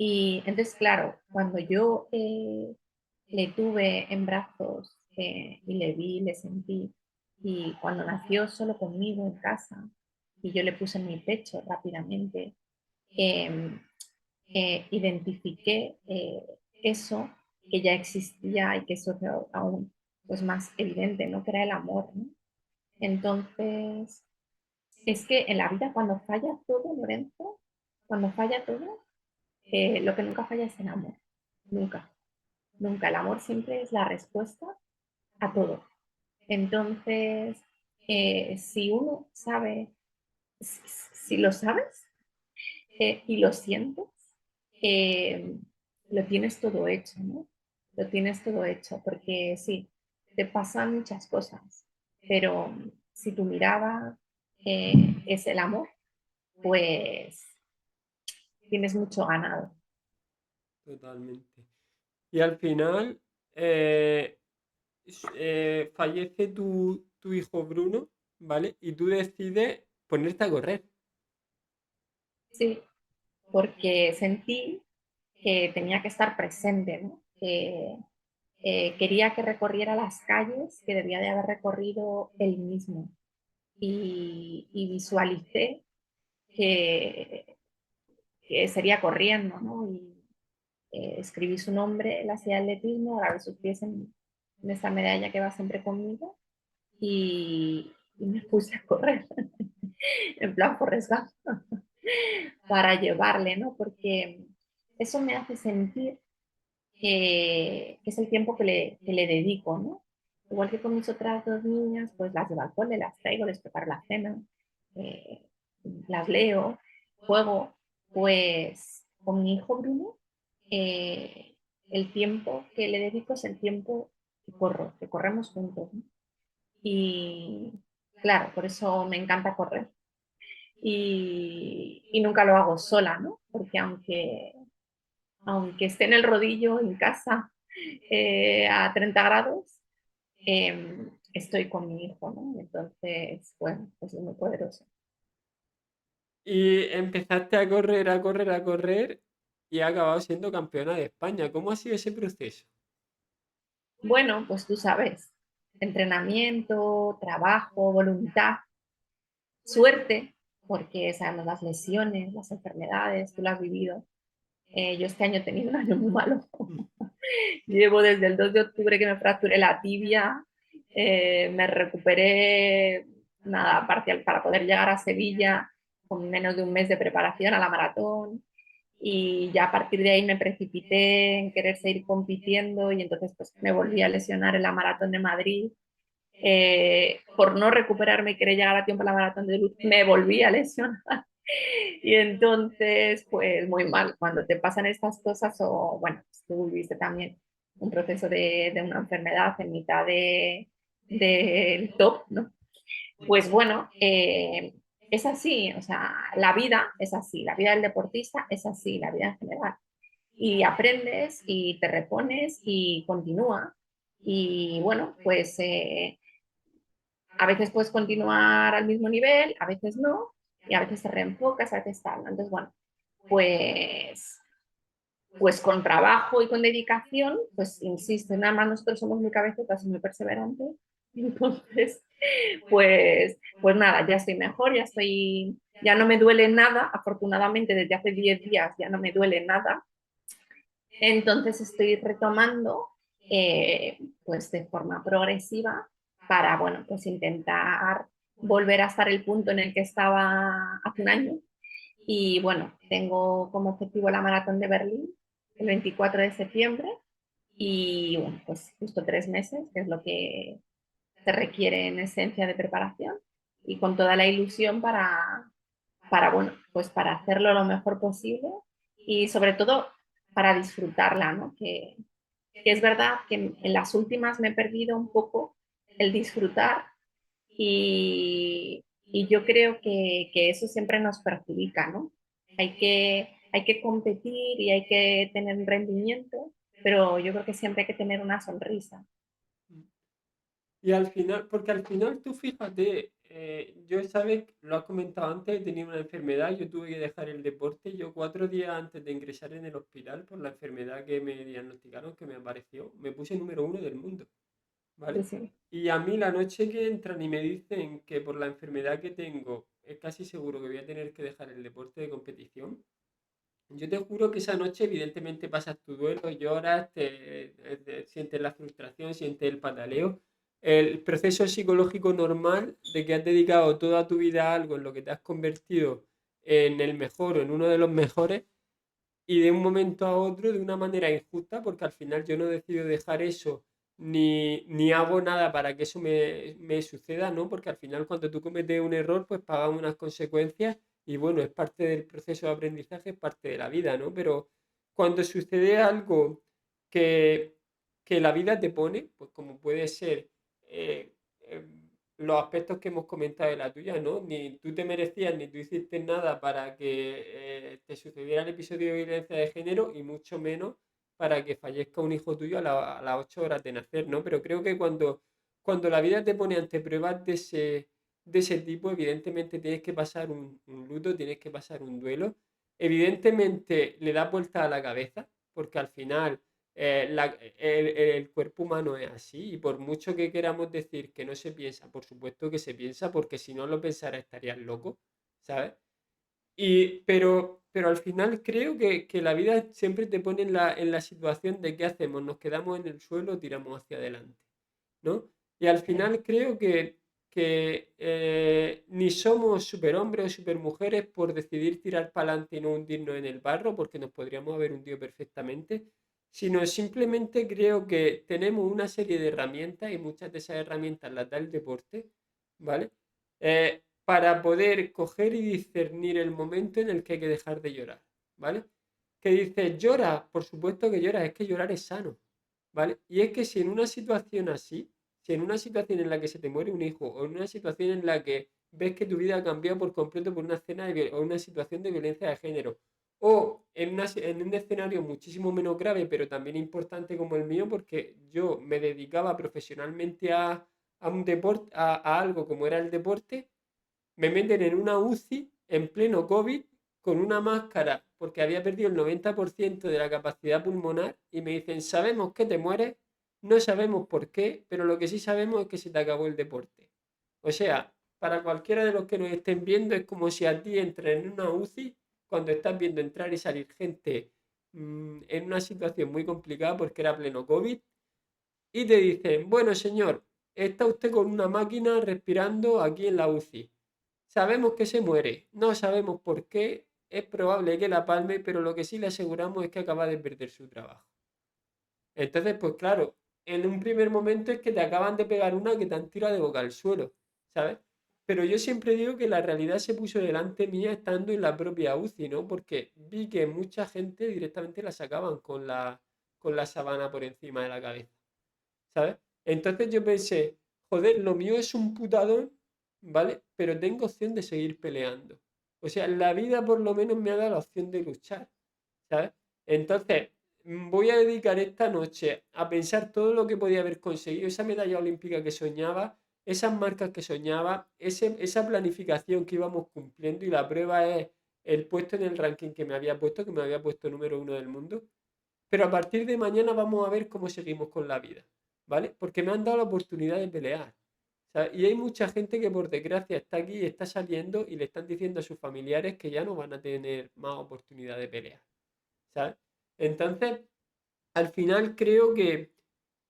Y entonces, claro, cuando yo le tuve en brazos, y le vi, le sentí, y cuando nació solo conmigo en casa, y yo le puse en mi pecho rápidamente, eh, identifiqué eso que ya existía y que eso fue aún pues, más evidente, ¿no? Que era el amor, ¿no? Entonces, es que en la vida cuando falla todo, Lorenzo, cuando falla todo, lo que nunca falla es el amor. Nunca, nunca. El amor siempre es la respuesta a todo. Entonces, si uno sabe, si lo sabes y lo sientes, eh, lo tienes todo hecho, ¿no? lo tienes todo hecho, porque sí, te pasan muchas cosas, pero si tu mirada es el amor, pues tienes mucho ganado. Totalmente. Y al final, eh, fallece tu hijo Bruno, ¿vale? Y tú decides ponerte a correr. Sí, porque sentí que tenía que estar presente, ¿no? Que quería que recorriera las calles que debía de haber recorrido él mismo. Y visualicé que, que sería corriendo, ¿no? Y escribí su nombre en la silla de atletismo, grabé sus pies en esta medalla que va siempre conmigo y me puse a correr, en plan Forrest Gump, para llevarle, ¿no? Porque eso me hace sentir que es el tiempo que le dedico, ¿no? Igual que con mis otras dos niñas, pues las llevo al cole, las traigo, les preparo la cena, eh, las leo, juego, pues con mi hijo Bruno, eh, el tiempo que le dedico es el tiempo que corro, que corremos juntos, ¿no? Y claro, por eso me encanta correr. Y nunca lo hago sola, ¿no? Porque aunque esté en el rodillo en casa a 30 grados, estoy con mi hijo, ¿no? Entonces, bueno, pues es muy poderoso. Y empezaste a correr, a correr, a correr y has acabado siendo campeona de España. ¿Cómo ha sido ese proceso? Bueno, pues tú sabes, entrenamiento, trabajo, voluntad, suerte, porque sabemos las lesiones, las enfermedades, tú lo has vivido. Yo este año he tenido un año muy malo. Llevo desde el 2 de octubre que me fracturé la tibia, me recuperé nada parcial para poder llegar a Sevilla con menos de un mes de preparación a la maratón y ya a partir de ahí me precipité en querer seguir compitiendo y entonces pues me volví a lesionar en la maratón de Madrid. Por no recuperarme y querer llegar a tiempo a la maratón de Luz, me volví a lesionar. Y entonces, pues muy mal, cuando te pasan estas cosas o, bueno, pues, tú viviste también un proceso de una enfermedad en mitad del top, ¿no? Pues bueno, es así, o sea, la vida es así, la vida del deportista es así, la vida en general. Y aprendes y te repones y continúa. Y bueno, pues a veces puedes continuar al mismo nivel, a veces no, y a veces te reenfocas, a veces tal. Entonces, bueno, pues, pues con trabajo y con dedicación, pues insisto, nada más nosotros somos muy cabezotas y muy perseverantes. Entonces, pues nada, ya estoy mejor, ya no me duele nada, afortunadamente desde hace 10 días ya no me duele nada. Entonces estoy retomando pues de forma progresiva para, bueno, pues intentar volver a estar el punto en el que estaba hace un año. Y bueno, tengo como objetivo la maratón de Berlín el 24 de septiembre y bueno, pues justo 3 meses, que es lo que se requiere en esencia de preparación y con toda la ilusión bueno, pues para hacerlo lo mejor posible y sobre todo para disfrutarla, ¿no? Que es verdad que en las últimas me he perdido un poco el disfrutar y yo creo que eso siempre nos perjudica, ¿no? Hay que competir y hay que tener un rendimiento, pero yo creo que siempre hay que tener una sonrisa. Y al final, porque al final tú fíjate, yo sabes, lo has comentado antes, he tenido una enfermedad, yo tuve que dejar el deporte, yo 4 días antes de ingresar en el hospital por la enfermedad que me diagnosticaron, que me apareció, me puse número 1 del mundo, Sí, ¿vale? sí. Y a mí la noche que entran y me dicen que por la enfermedad que tengo es casi seguro que voy a tener que dejar el deporte de competición, yo te juro que esa noche evidentemente pasas tu duelo, lloras, sientes la frustración, sientes el pataleo, el proceso psicológico normal de que has dedicado toda tu vida a algo en lo que te has convertido en el mejor o en uno de los mejores y de un momento a otro de una manera injusta, porque al final yo no decido dejar eso ni hago nada para que eso me suceda, ¿no? Porque al final cuando tú cometes un error, pues pagas unas consecuencias y bueno, es parte del proceso de aprendizaje, es parte de la vida, ¿no? Pero cuando sucede algo que que la vida te pone, pues como puede ser eh, eh, los aspectos que hemos comentado de la tuya, ¿no? Ni tú te merecías ni tú hiciste nada para que te sucediera el episodio de violencia de género y mucho menos para que fallezca un hijo tuyo a las 8 horas de nacer, ¿no? Pero creo que cuando la vida te pone ante pruebas de ese tipo, evidentemente tienes que pasar un luto, tienes que pasar un duelo. Evidentemente le da vuelta a la cabeza, porque al final el cuerpo humano es así y por mucho que queramos decir que no se piensa, por supuesto que se piensa, porque si no lo pensara estarías loco, ¿sabes? Pero al final creo que la vida siempre te pone en la situación de qué hacemos, nos quedamos en el suelo o tiramos hacia adelante, ¿no? Y al final creo que ni somos superhombres o supermujeres por decidir tirar para adelante y no hundirnos en el barro, porque nos podríamos haber hundido perfectamente, sino simplemente creo que tenemos una serie de herramientas y muchas de esas herramientas las da el deporte, ¿vale? Para poder coger y discernir el momento en el que hay que dejar de llorar, ¿vale? Que dices, llora, por supuesto que llora, es que llorar es sano, ¿vale? Y es que si en una situación así, si en una situación en la que se te muere un hijo o en una situación en la que ves que tu vida ha cambiado por completo por una escena o una situación de violencia de género, o en un escenario muchísimo menos grave, pero también importante como el mío, porque yo me dedicaba profesionalmente a un deporte, a algo como era el deporte, me meten en una UCI en pleno COVID con una máscara porque había perdido el 90% de la capacidad pulmonar y me dicen, sabemos que te mueres, no sabemos por qué, pero lo que sí sabemos es que se te acabó el deporte. O sea, para cualquiera de los que nos estén viendo es como si a ti entras en una UCI cuando estás viendo entrar y salir gente en una situación muy complicada porque era pleno COVID y te dicen, bueno señor, está usted con una máquina respirando aquí en la UCI. Sabemos que se muere, no sabemos por qué, es probable que la palme, pero lo que sí le aseguramos es que acaba de perder su trabajo. Entonces, pues claro, en un primer momento es que te acaban de pegar una que te han tirado de boca al suelo, ¿sabes? Pero yo siempre digo que la realidad se puso delante mía estando en la propia UCI, ¿no? Porque vi que mucha gente directamente la sacaban con la sábana por encima de la cabeza, ¿sabes? Entonces yo pensé, joder, lo mío es un putadón, ¿vale? Pero tengo opción de seguir peleando. O sea, la vida por lo menos me ha dado la opción de luchar, ¿sabes? Entonces, voy a dedicar esta noche a pensar todo lo que podía haber conseguido, esa medalla olímpica que soñaba, esas marcas que soñaba, esa planificación que íbamos cumpliendo y la prueba es el puesto en el ranking que me había puesto, que me había puesto número uno del mundo. Pero a partir de mañana vamos a ver cómo seguimos con la vida, ¿vale? Porque me han dado la oportunidad de pelear. ¿Sabes? Y hay mucha gente que por desgracia está aquí y está saliendo y le están diciendo a sus familiares que ya no van a tener más oportunidad de pelear, ¿sabes? Entonces, al final creo que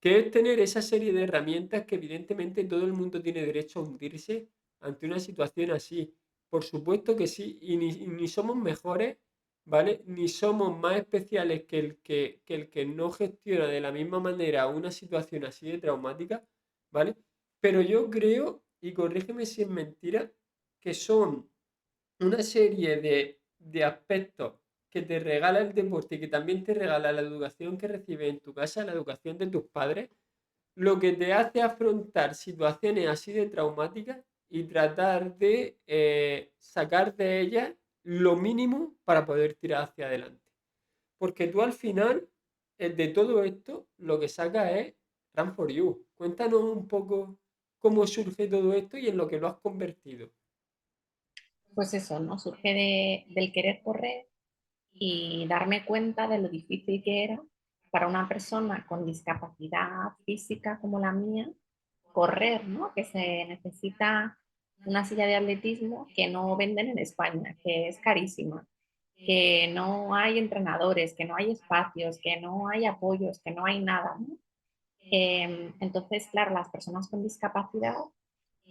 es tener esa serie de herramientas que evidentemente todo el mundo tiene derecho a hundirse ante una situación así. Por supuesto que sí, y ni somos mejores, ¿vale? Ni somos más especiales que el que no gestiona de la misma manera una situación así de traumática, ¿vale? Pero yo creo, y corrígeme si es mentira, que son una serie de aspectos que te regala el deporte y que también te regala la educación que recibes en tu casa, la educación de tus padres, lo que te hace afrontar situaciones así de traumáticas y tratar de sacar de ellas lo mínimo para poder tirar hacia adelante. Porque tú al final, de todo esto, lo que sacas es Run for You. Cuéntanos un poco cómo surge todo esto y en lo que lo has convertido. Pues eso, ¿no? Surge del querer correr y darme cuenta de lo difícil que era para una persona con discapacidad física como la mía correr, ¿no? Que se necesita una silla de atletismo que no venden en España, que es carísima, que no hay entrenadores, que no hay espacios, que no hay apoyos, que no hay nada, ¿no? Entonces, claro, las personas con discapacidad,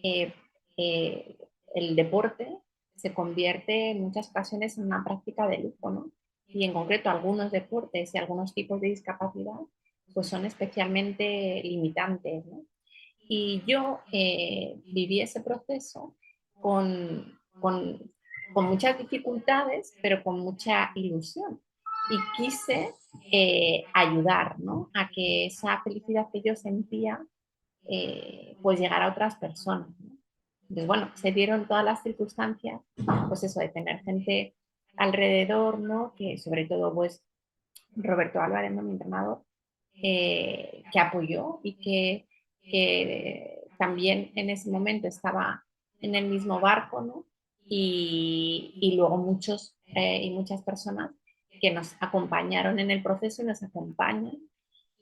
eh, eh, el deporte se convierte en muchas ocasiones en una práctica de lujo, ¿no? Y en concreto algunos deportes y algunos tipos de discapacidad pues son especialmente limitantes, ¿no? Y yo viví ese proceso con, con, con muchas dificultades, pero con mucha ilusión, y quise ayudar, ¿no? A que esa felicidad que yo sentía pues llegar a otras personas, ¿no? Entonces, bueno, se dieron todas las circunstancias, pues eso, de tener gente alrededor, ¿no? Que sobre todo, pues, Roberto Álvarez, ¿no? Mi entrenador, que apoyó y que también en ese momento estaba en el mismo barco, ¿no? Y luego muchos y muchas personas que nos acompañaron en el proceso y nos acompañan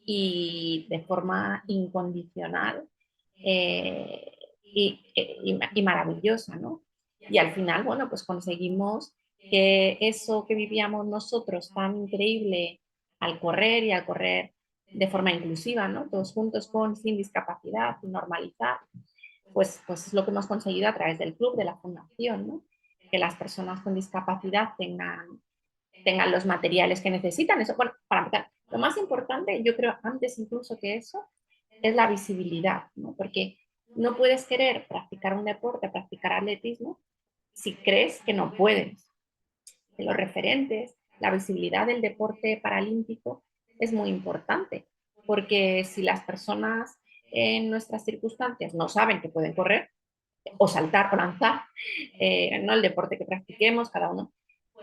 y de forma incondicional eh, y maravillosa, ¿no? Y al final, bueno, pues conseguimos que eso que vivíamos nosotros tan increíble al correr y al correr de forma inclusiva, ¿no? Todos juntos con, sin discapacidad, sin normalizar, pues es lo que hemos conseguido a través del club, de la fundación, ¿no? Que las personas con discapacidad tengan los materiales que necesitan. Eso, bueno, para empezar, lo más importante, yo creo, antes incluso que eso, es la visibilidad, ¿no? Porque no puedes querer practicar un deporte, practicar atletismo, si crees que no puedes. Que los referentes, la visibilidad del deporte paralímpico es muy importante, porque si las personas en nuestras circunstancias no saben que pueden correr, o saltar o lanzar, no el deporte que practiquemos cada uno,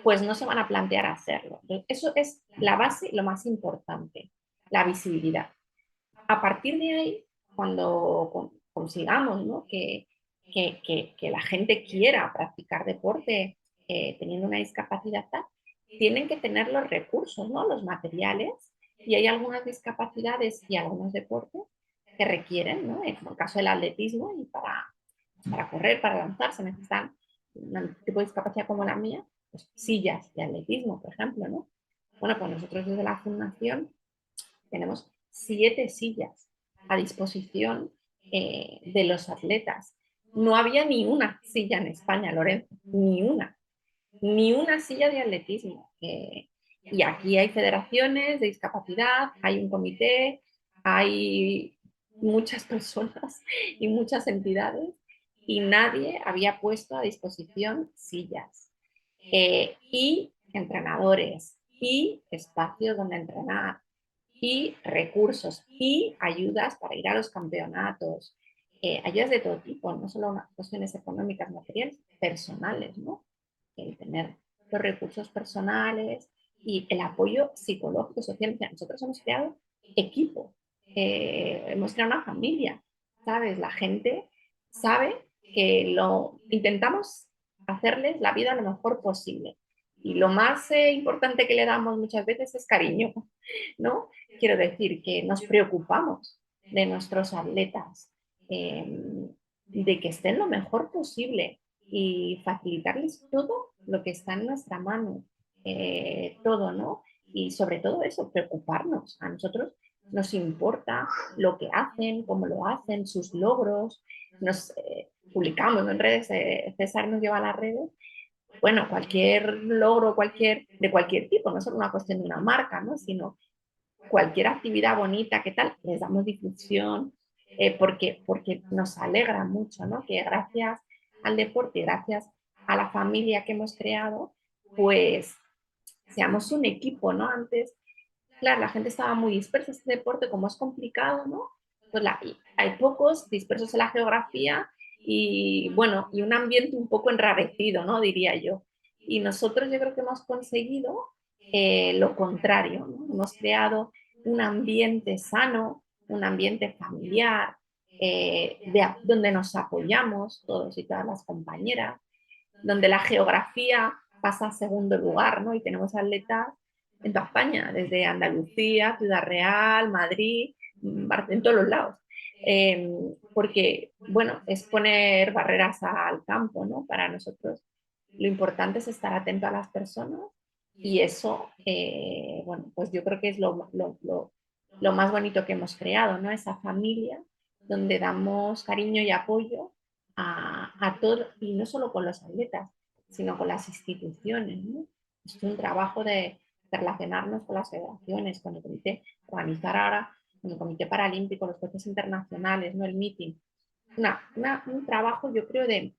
pues no se van a plantear hacerlo. Entonces, eso es la base, lo más importante, la visibilidad. A partir de ahí, cuando consigamos, ¿no? Que la gente quiera practicar deporte teniendo una discapacidad tal, tienen que tener los recursos, ¿no? Los materiales, y hay algunas discapacidades y algunos deportes que requieren, ¿no? En el caso del atletismo y para correr, para lanzarse, necesitan un tipo de discapacidad como la mía, pues sillas de atletismo, por ejemplo, ¿no? Bueno, pues nosotros desde la fundación tenemos 7 sillas a disposición de los atletas. No había ni una silla en España, Lorenzo, ni una silla de atletismo. Y aquí hay federaciones de discapacidad, hay un comité, hay muchas personas y muchas entidades y nadie había puesto a disposición sillas y entrenadores y espacios donde entrenar y recursos y ayudas para ir a los campeonatos, ayudas de todo tipo, no solo cuestiones económicas, materiales, personales, ¿no? El tener los recursos personales y el apoyo psicológico, social. Nosotros hemos creado equipo, hemos creado una familia, ¿sabes? La gente sabe que lo intentamos hacerles la vida lo mejor posible. Y lo más importante que le damos muchas veces es cariño, ¿no? Quiero decir que nos preocupamos de nuestros atletas, de que estén lo mejor posible y facilitarles todo lo que está en nuestra mano, todo, ¿no? Y sobre todo eso, preocuparnos. A nosotros nos importa lo que hacen, cómo lo hacen, sus logros. Nos publicamos, ¿no? En redes, César nos lleva a las redes. Bueno, cualquier logro, de cualquier tipo, no solo una cuestión de una marca, ¿no? Sino cualquier actividad bonita, ¿qué tal? Les damos difusión porque nos alegra mucho, ¿no? Que gracias al deporte, gracias a la familia que hemos creado, pues seamos un equipo, ¿no? Antes, claro, la gente estaba muy dispersa, este deporte como es complicado, ¿no? Pues hay pocos dispersos en la geografía y bueno, y un ambiente un poco enrarecido, ¿no? Diría yo. Y nosotros yo creo que hemos conseguido lo contrario, ¿no? Hemos creado un ambiente sano, un ambiente familiar, donde nos apoyamos todos y todas las compañeras, donde la geografía pasa a segundo lugar, ¿no? Y tenemos atletas en toda España, desde Andalucía, Ciudad Real, Madrid, en todos los lados. Porque, bueno, es poner barreras al campo, ¿no? Para nosotros lo importante es estar atento a las personas y eso, bueno, pues yo creo que es lo más bonito que hemos creado, ¿no? Esa familia donde damos cariño y apoyo a todo, y no solo con los atletas, sino con las instituciones, ¿no? Es un trabajo de relacionarnos con las federaciones, con el comité, organizar ahora con el Comité Paralímpico, los jueces internacionales, ¿no? El meeting. Un trabajo, yo creo, de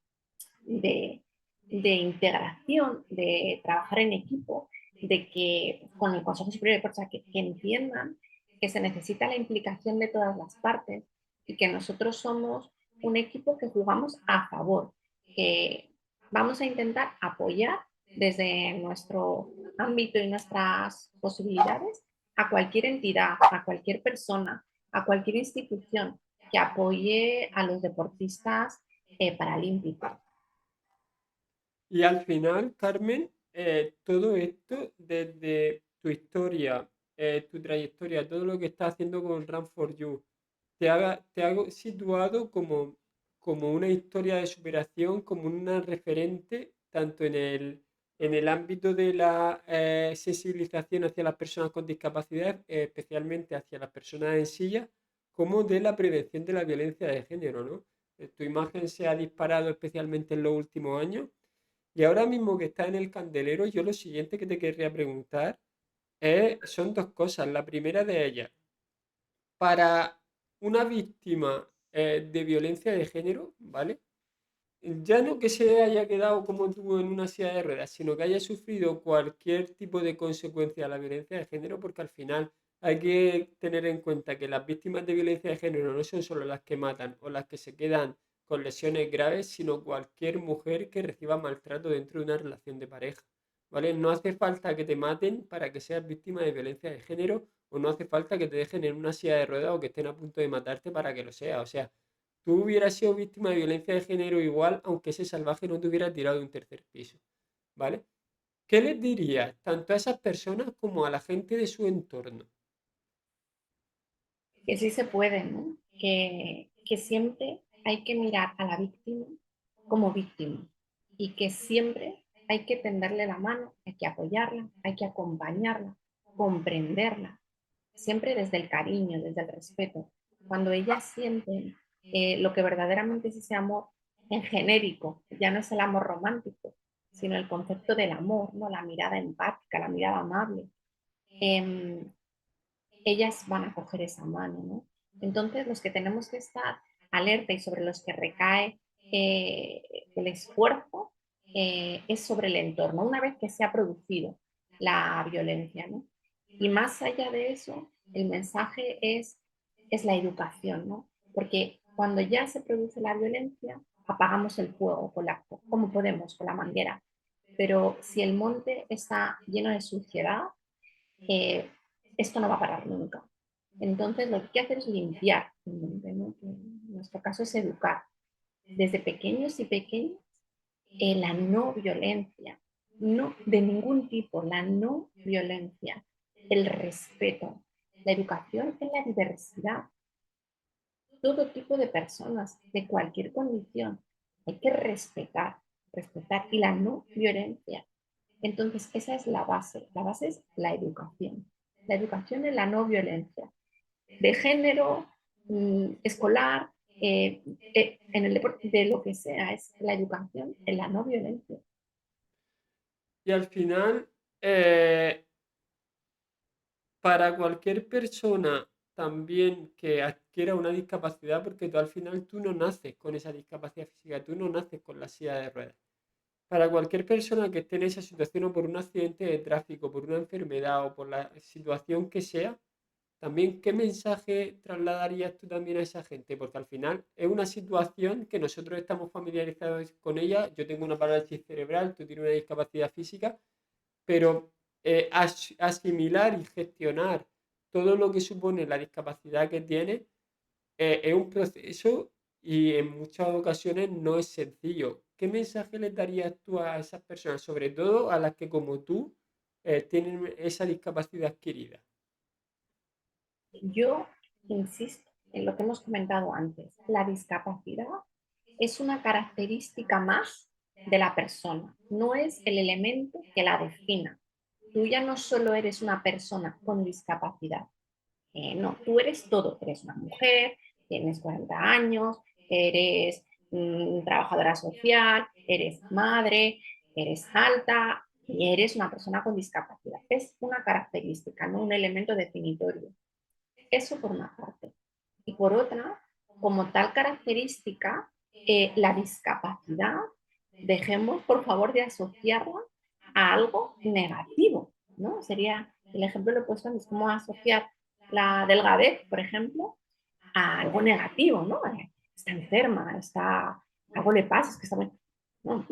integración, de trabajar en equipo, de que con el Consejo Superior de Deportes, que entiendan que se necesita la implicación de todas las partes y que nosotros somos un equipo que jugamos a favor, que vamos a intentar apoyar desde nuestro ámbito y nuestras posibilidades a cualquier entidad, a cualquier persona, a cualquier institución que apoye a los deportistas paralímpicos. Y al final, Carmen, todo esto desde tu historia, tu trayectoria, todo lo que estás haciendo con Run for You, te ha situado como una historia de superación, como una referente, tanto en el ámbito de la sensibilización hacia las personas con discapacidad, especialmente hacia las personas en silla, como de la prevención de la violencia de género, ¿no? Tu imagen se ha disparado especialmente en los últimos años y ahora mismo que está en el candelero, yo lo siguiente que te querría preguntar son dos cosas. La primera de ellas, para una víctima de violencia de género, ¿vale? Ya no que se haya quedado como tú en una silla de ruedas, sino que haya sufrido cualquier tipo de consecuencia a la violencia de género, porque al final hay que tener en cuenta que las víctimas de violencia de género no son solo las que matan o las que se quedan con lesiones graves, sino cualquier mujer que reciba maltrato dentro de una relación de pareja, ¿vale? No hace falta que te maten para que seas víctima de violencia de género o no hace falta que te dejen en una silla de ruedas o que estén a punto de matarte para que lo seas. O sea, tú hubieras sido víctima de violencia de género igual, aunque ese salvaje no te hubiera tirado de un tercer piso, ¿vale? ¿Qué les dirías tanto a esas personas como a la gente de su entorno? Que sí se puede, ¿no? Que siempre hay que mirar a la víctima como víctima y que siempre hay que tenderle la mano, hay que apoyarla, hay que acompañarla, comprenderla, siempre desde el cariño, desde el respeto. Cuando ellas sienten lo que verdaderamente es ese amor en genérico, ya no es el amor romántico, sino el concepto del amor, ¿no? La mirada empática, la mirada amable. Eh, Ellas van a coger esa mano, ¿no? Entonces, los que tenemos que estar alerta y sobre los que recae el esfuerzo es sobre el entorno, una vez que se ha producido la violencia, ¿no? Y más allá de eso, el mensaje es la educación, ¿no? Porque cuando ya se produce la violencia, apagamos el fuego como podemos, con la manguera. Pero si el monte está lleno de suciedad, eh, esto no va a parar nunca. Entonces, lo que hay que hacer es limpiar el monte, ¿no? Que en nuestro caso es educar desde pequeños y pequeñas la no violencia, no de ningún tipo, la no violencia, el respeto, la educación en la diversidad, todo tipo de personas, de cualquier condición. Hay que respetar, respetar y la no violencia. Entonces, esa es la base. La base es la educación. La educación en la no violencia. De género, escolar, en el deporte, de lo que sea, es la educación en la no violencia. Y al final, eh, para cualquier persona también que adquiera una discapacidad, porque tú al final tú no naces con esa discapacidad física, tú no naces con la silla de ruedas. Para cualquier persona que esté en esa situación o por un accidente de tráfico, por una enfermedad o por la situación que sea, también qué mensaje trasladarías tú también a esa gente, porque al final es una situación que nosotros estamos familiarizados con ella. Yo tengo una parálisis cerebral, tú tienes una discapacidad física, pero asimilar y gestionar todo lo que supone la discapacidad que tiene es un proceso y en muchas ocasiones no es sencillo. ¿Qué mensaje le darías tú a esas personas, sobre todo a las que como tú tienen esa discapacidad adquirida? Yo insisto en lo que hemos comentado antes. La discapacidad es una característica más de la persona, no es el elemento que la defina. Tú ya no solo eres una persona con discapacidad, no, tú eres todo, eres una mujer, tienes 40 años, eres trabajadora social, eres madre, eres alta y eres una persona con discapacidad. Es una característica, no un elemento definitorio. Eso por una parte. Y por otra, como tal característica, la discapacidad, dejemos por favor de asociarla a algo negativo. ¿no? Sería, el ejemplo lo he puesto, es como asociar la delgadez, por ejemplo, a algo negativo, ¿no? Está enferma, algo le pasa, es que está... No,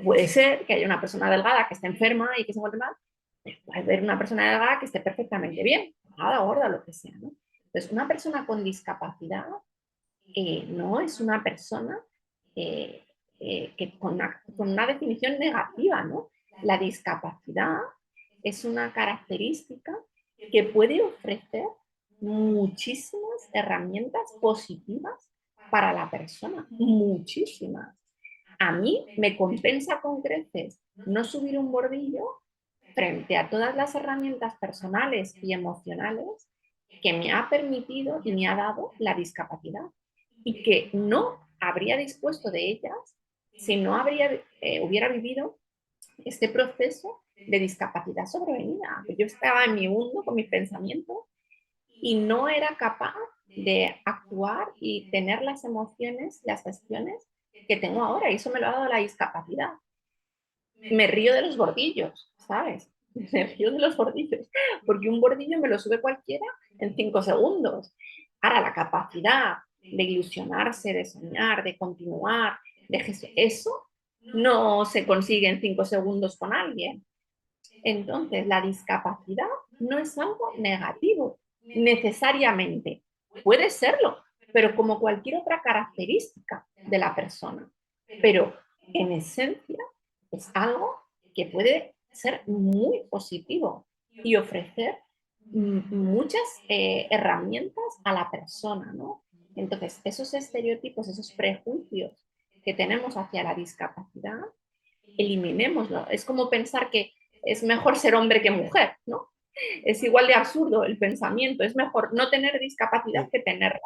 puede ser que haya una persona delgada que esté enferma y que se encuentre mal, pero puede haber una persona delgada que esté perfectamente bien, nada gorda, lo que sea, ¿no? Entonces, una persona con discapacidad no es una persona eh, con una definición negativa, ¿no? La discapacidad es una característica que puede ofrecer muchísimas herramientas positivas para la persona, muchísimas. A mí me compensa con creces no subir un bordillo frente a todas las herramientas personales y emocionales que me ha permitido y me ha dado la discapacidad y que no habría dispuesto de ellas si no hubiera vivido este proceso de discapacidad sobrevenida. Yo estaba en mi mundo con mis pensamientos y no era capaz de actuar y tener las emociones, las gestiones que tengo ahora, y eso me lo ha dado la discapacidad. Me río de los bordillos, ¿sabes? Me río de los bordillos, porque un bordillo me lo sube cualquiera en 5 segundos. Ahora, la capacidad de ilusionarse, de soñar, de continuar, eso no se consigue en 5 segundos con alguien. Entonces, la discapacidad no es algo negativo, necesariamente. Puede serlo, pero como cualquier otra característica de la persona. Pero en esencia es algo que puede ser muy positivo y ofrecer muchas herramientas a la persona, ¿no? Entonces, esos estereotipos, esos prejuicios que tenemos hacia la discapacidad, eliminémoslo. Es como pensar que es mejor ser hombre que mujer, ¿no? Es igual de absurdo el pensamiento, es mejor no tener discapacidad que tenerla.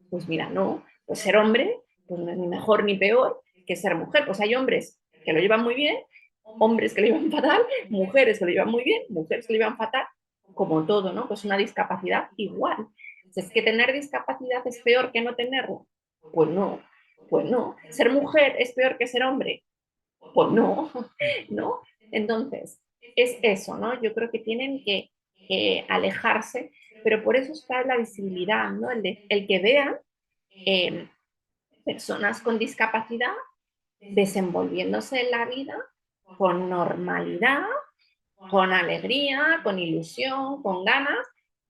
Pues mira, no, pues ser hombre pues no es ni mejor ni peor que ser mujer. Pues hay hombres que lo llevan muy bien, hombres que lo llevan fatal, mujeres que lo llevan muy bien, mujeres que lo llevan fatal, como todo, ¿no? Pues una discapacidad igual. ¿Es que tener discapacidad es peor que no tenerlo? Pues no, pues no. ¿Ser mujer es peor que ser hombre? Pues no, ¿no? Entonces, es eso, ¿no? Yo creo que tienen que alejarse, pero por eso está la visibilidad, ¿no? El que vean eh, personas con discapacidad desenvolviéndose en la vida con normalidad, con alegría, con ilusión, con ganas,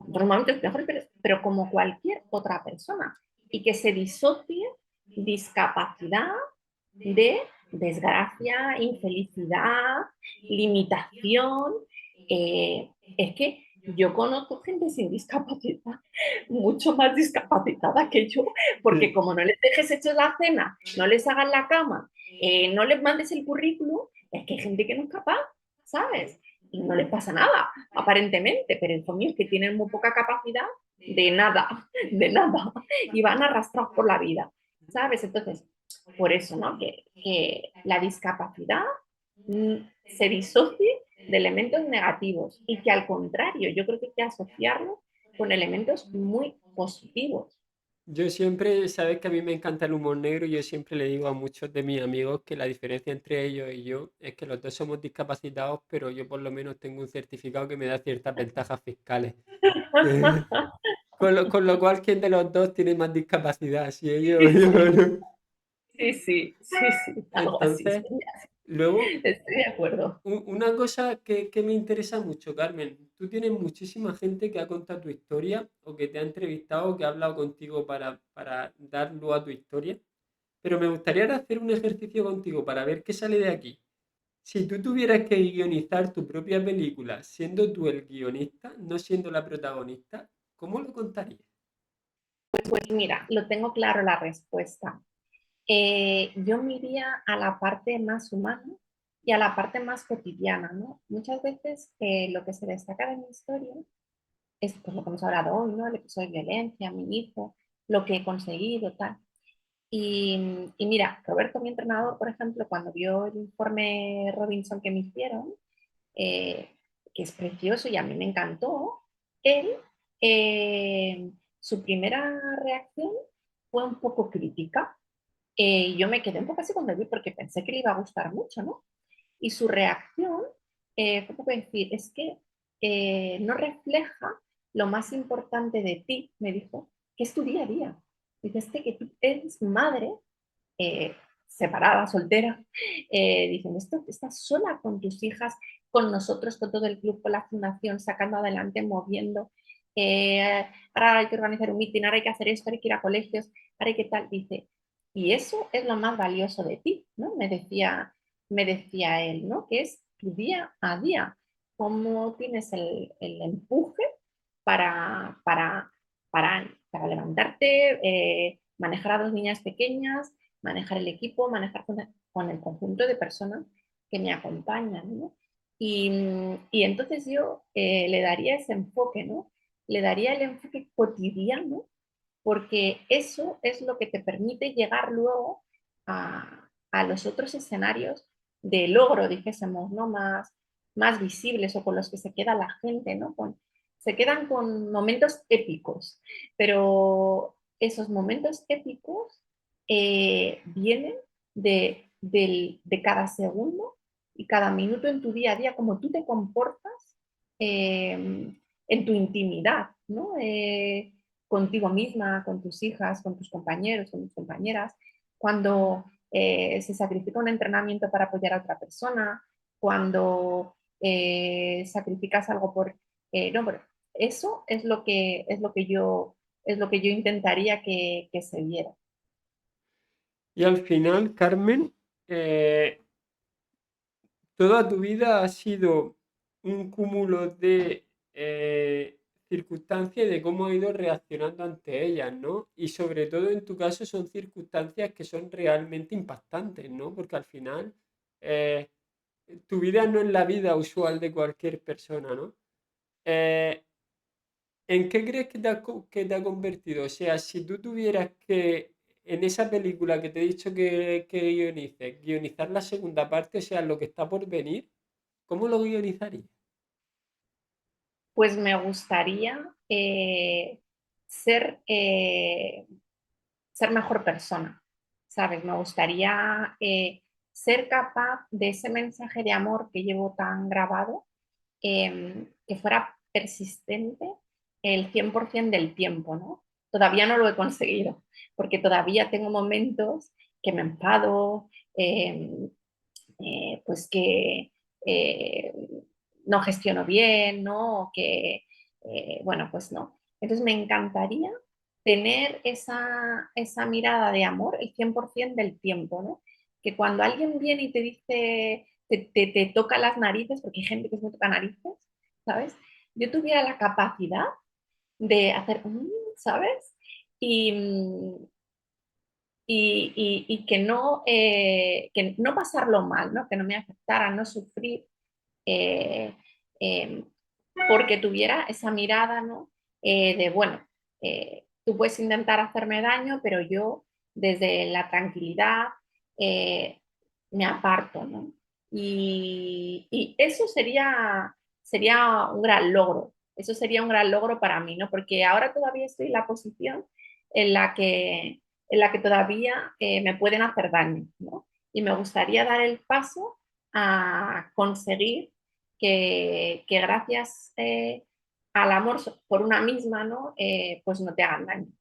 normalmente es mejor, pero como cualquier otra persona, y que se disocie discapacidad de desgracia, infelicidad, limitación. Es que yo conozco gente sin discapacidad, mucho más discapacitada que yo, porque Sí. como no les dejes hecho la cena, no les hagas la cama, no les mandes el currículum, es que hay gente que no es capaz, ¿sabes? Y no les pasa nada, aparentemente, pero en míos que tienen muy poca capacidad de nada, y van arrastrados por la vida, ¿sabes? Entonces, por eso, ¿no? Que la discapacidad se disocie de elementos negativos y que al contrario, yo creo que hay que asociarlo con elementos muy positivos. Yo siempre, sabes que a mí me encanta el humor negro, y yo siempre le digo a muchos de mis amigos que la diferencia entre ellos y yo es que los dos somos discapacitados, pero yo por lo menos tengo un certificado que me da ciertas ventajas fiscales. Con lo cual, ¿quién de los dos tiene más discapacidad? Si ellos, yo no. Sí, sí, sí, sí, algo así, Entonces, luego, estoy de acuerdo. una cosa que me interesa mucho, Carmen, tú tienes muchísima gente que ha contado tu historia o que te ha entrevistado o que ha hablado contigo para dar luz a tu historia, pero me gustaría ahora hacer un ejercicio contigo para ver qué sale de aquí. Si tú tuvieras que guionizar tu propia película siendo tú el guionista, no siendo la protagonista, ¿cómo lo contarías? Pues mira, lo tengo claro la respuesta. Yo me iría a la parte más humana y a la parte más cotidiana, ¿no? Muchas veces lo que se destaca de mi historia es pues, lo que hemos hablado hoy, ¿no? El episodio de violencia, mi hijo, lo que he conseguido, tal. Y mira, Roberto, mi entrenador, por ejemplo, cuando vio el informe Robinson que me hicieron, eh, que es precioso y a mí me encantó, él, su primera reacción fue un poco crítica. Yo me quedé un poco así cuando vi porque pensé que le iba a gustar mucho, ¿no? Y su reacción fue un poco decir, es que no refleja lo más importante de ti, me dijo, que es tu día a día. Dice, este que tú eres madre, separada, soltera, dicen, esto, estás sola con tus hijas, con nosotros, con todo el club, con la fundación, sacando adelante, moviendo. Ahora hay que organizar un meeting, ahora hay que hacer esto, ahora hay que ir a colegios, ahora hay que tal. Dice, y eso es lo más valioso de ti, ¿no? Me decía él, ¿no? Que es tu día a día, cómo tienes el empuje para, para, para levantarte, manejar a dos niñas pequeñas, manejar el equipo, manejar con el conjunto de personas que me acompañan, ¿no? Y entonces yo le daría ese enfoque, ¿no? Le daría el enfoque cotidiano, porque eso es lo que te permite llegar luego a los otros escenarios de logro, dijésemos, ¿no? Más visibles o con los que se queda la gente, ¿no? Se quedan con momentos épicos, pero esos momentos épicos vienen de cada segundo y cada minuto en tu día a día, como tú te comportas en tu intimidad, ¿no? Contigo misma, con tus hijas, con tus compañeros, con tus compañeras, cuando se sacrifica un entrenamiento para apoyar a otra persona, cuando sacrificas algo por... no, pero eso es lo que yo intentaría que se viera. Y al final, Carmen, eh, toda tu vida ha sido un cúmulo de circunstancias y de cómo has ido reaccionando ante ellas, ¿no? Y sobre todo en tu caso son circunstancias que son realmente impactantes, ¿no? Porque al final eh, tu vida no es la vida usual de cualquier persona, ¿no? Eh, ¿En qué crees que que te ha convertido? O sea, si tú tuvieras que, en esa película que te he dicho que guionices, guionizar la segunda parte, o sea, lo que está por venir, ¿cómo lo guionizarías? Pues me gustaría ser, ser mejor persona, ¿sabes? Me gustaría ser capaz de ese mensaje de amor que llevo tan grabado, que fuera persistente el 100% del tiempo, ¿no? Todavía no lo he conseguido, porque todavía tengo momentos que me enfado, pues que eh, no gestiono bien, ¿no? O que, bueno, pues no. Entonces me encantaría tener esa mirada de amor el 100% del tiempo, ¿no? Que cuando alguien viene y te dice, te toca las narices, porque hay gente que se me toca narices, ¿sabes? Yo tuviera la capacidad de hacer, ¿sabes? Y, y que no pasarlo mal, ¿no? Que no me afectara, no sufrir, eh, eh, porque tuviera esa mirada, ¿no? De, bueno, tú puedes intentar hacerme daño, pero yo desde la tranquilidad me aparto, ¿no? Y eso sería un gran logro, eso sería un gran logro para mí, ¿no? Porque ahora todavía estoy en la posición en la que todavía me pueden hacer daño, ¿no? Y me gustaría dar el paso a conseguir que gracias al amor por una misma, ¿no? Pues no te hagan daño.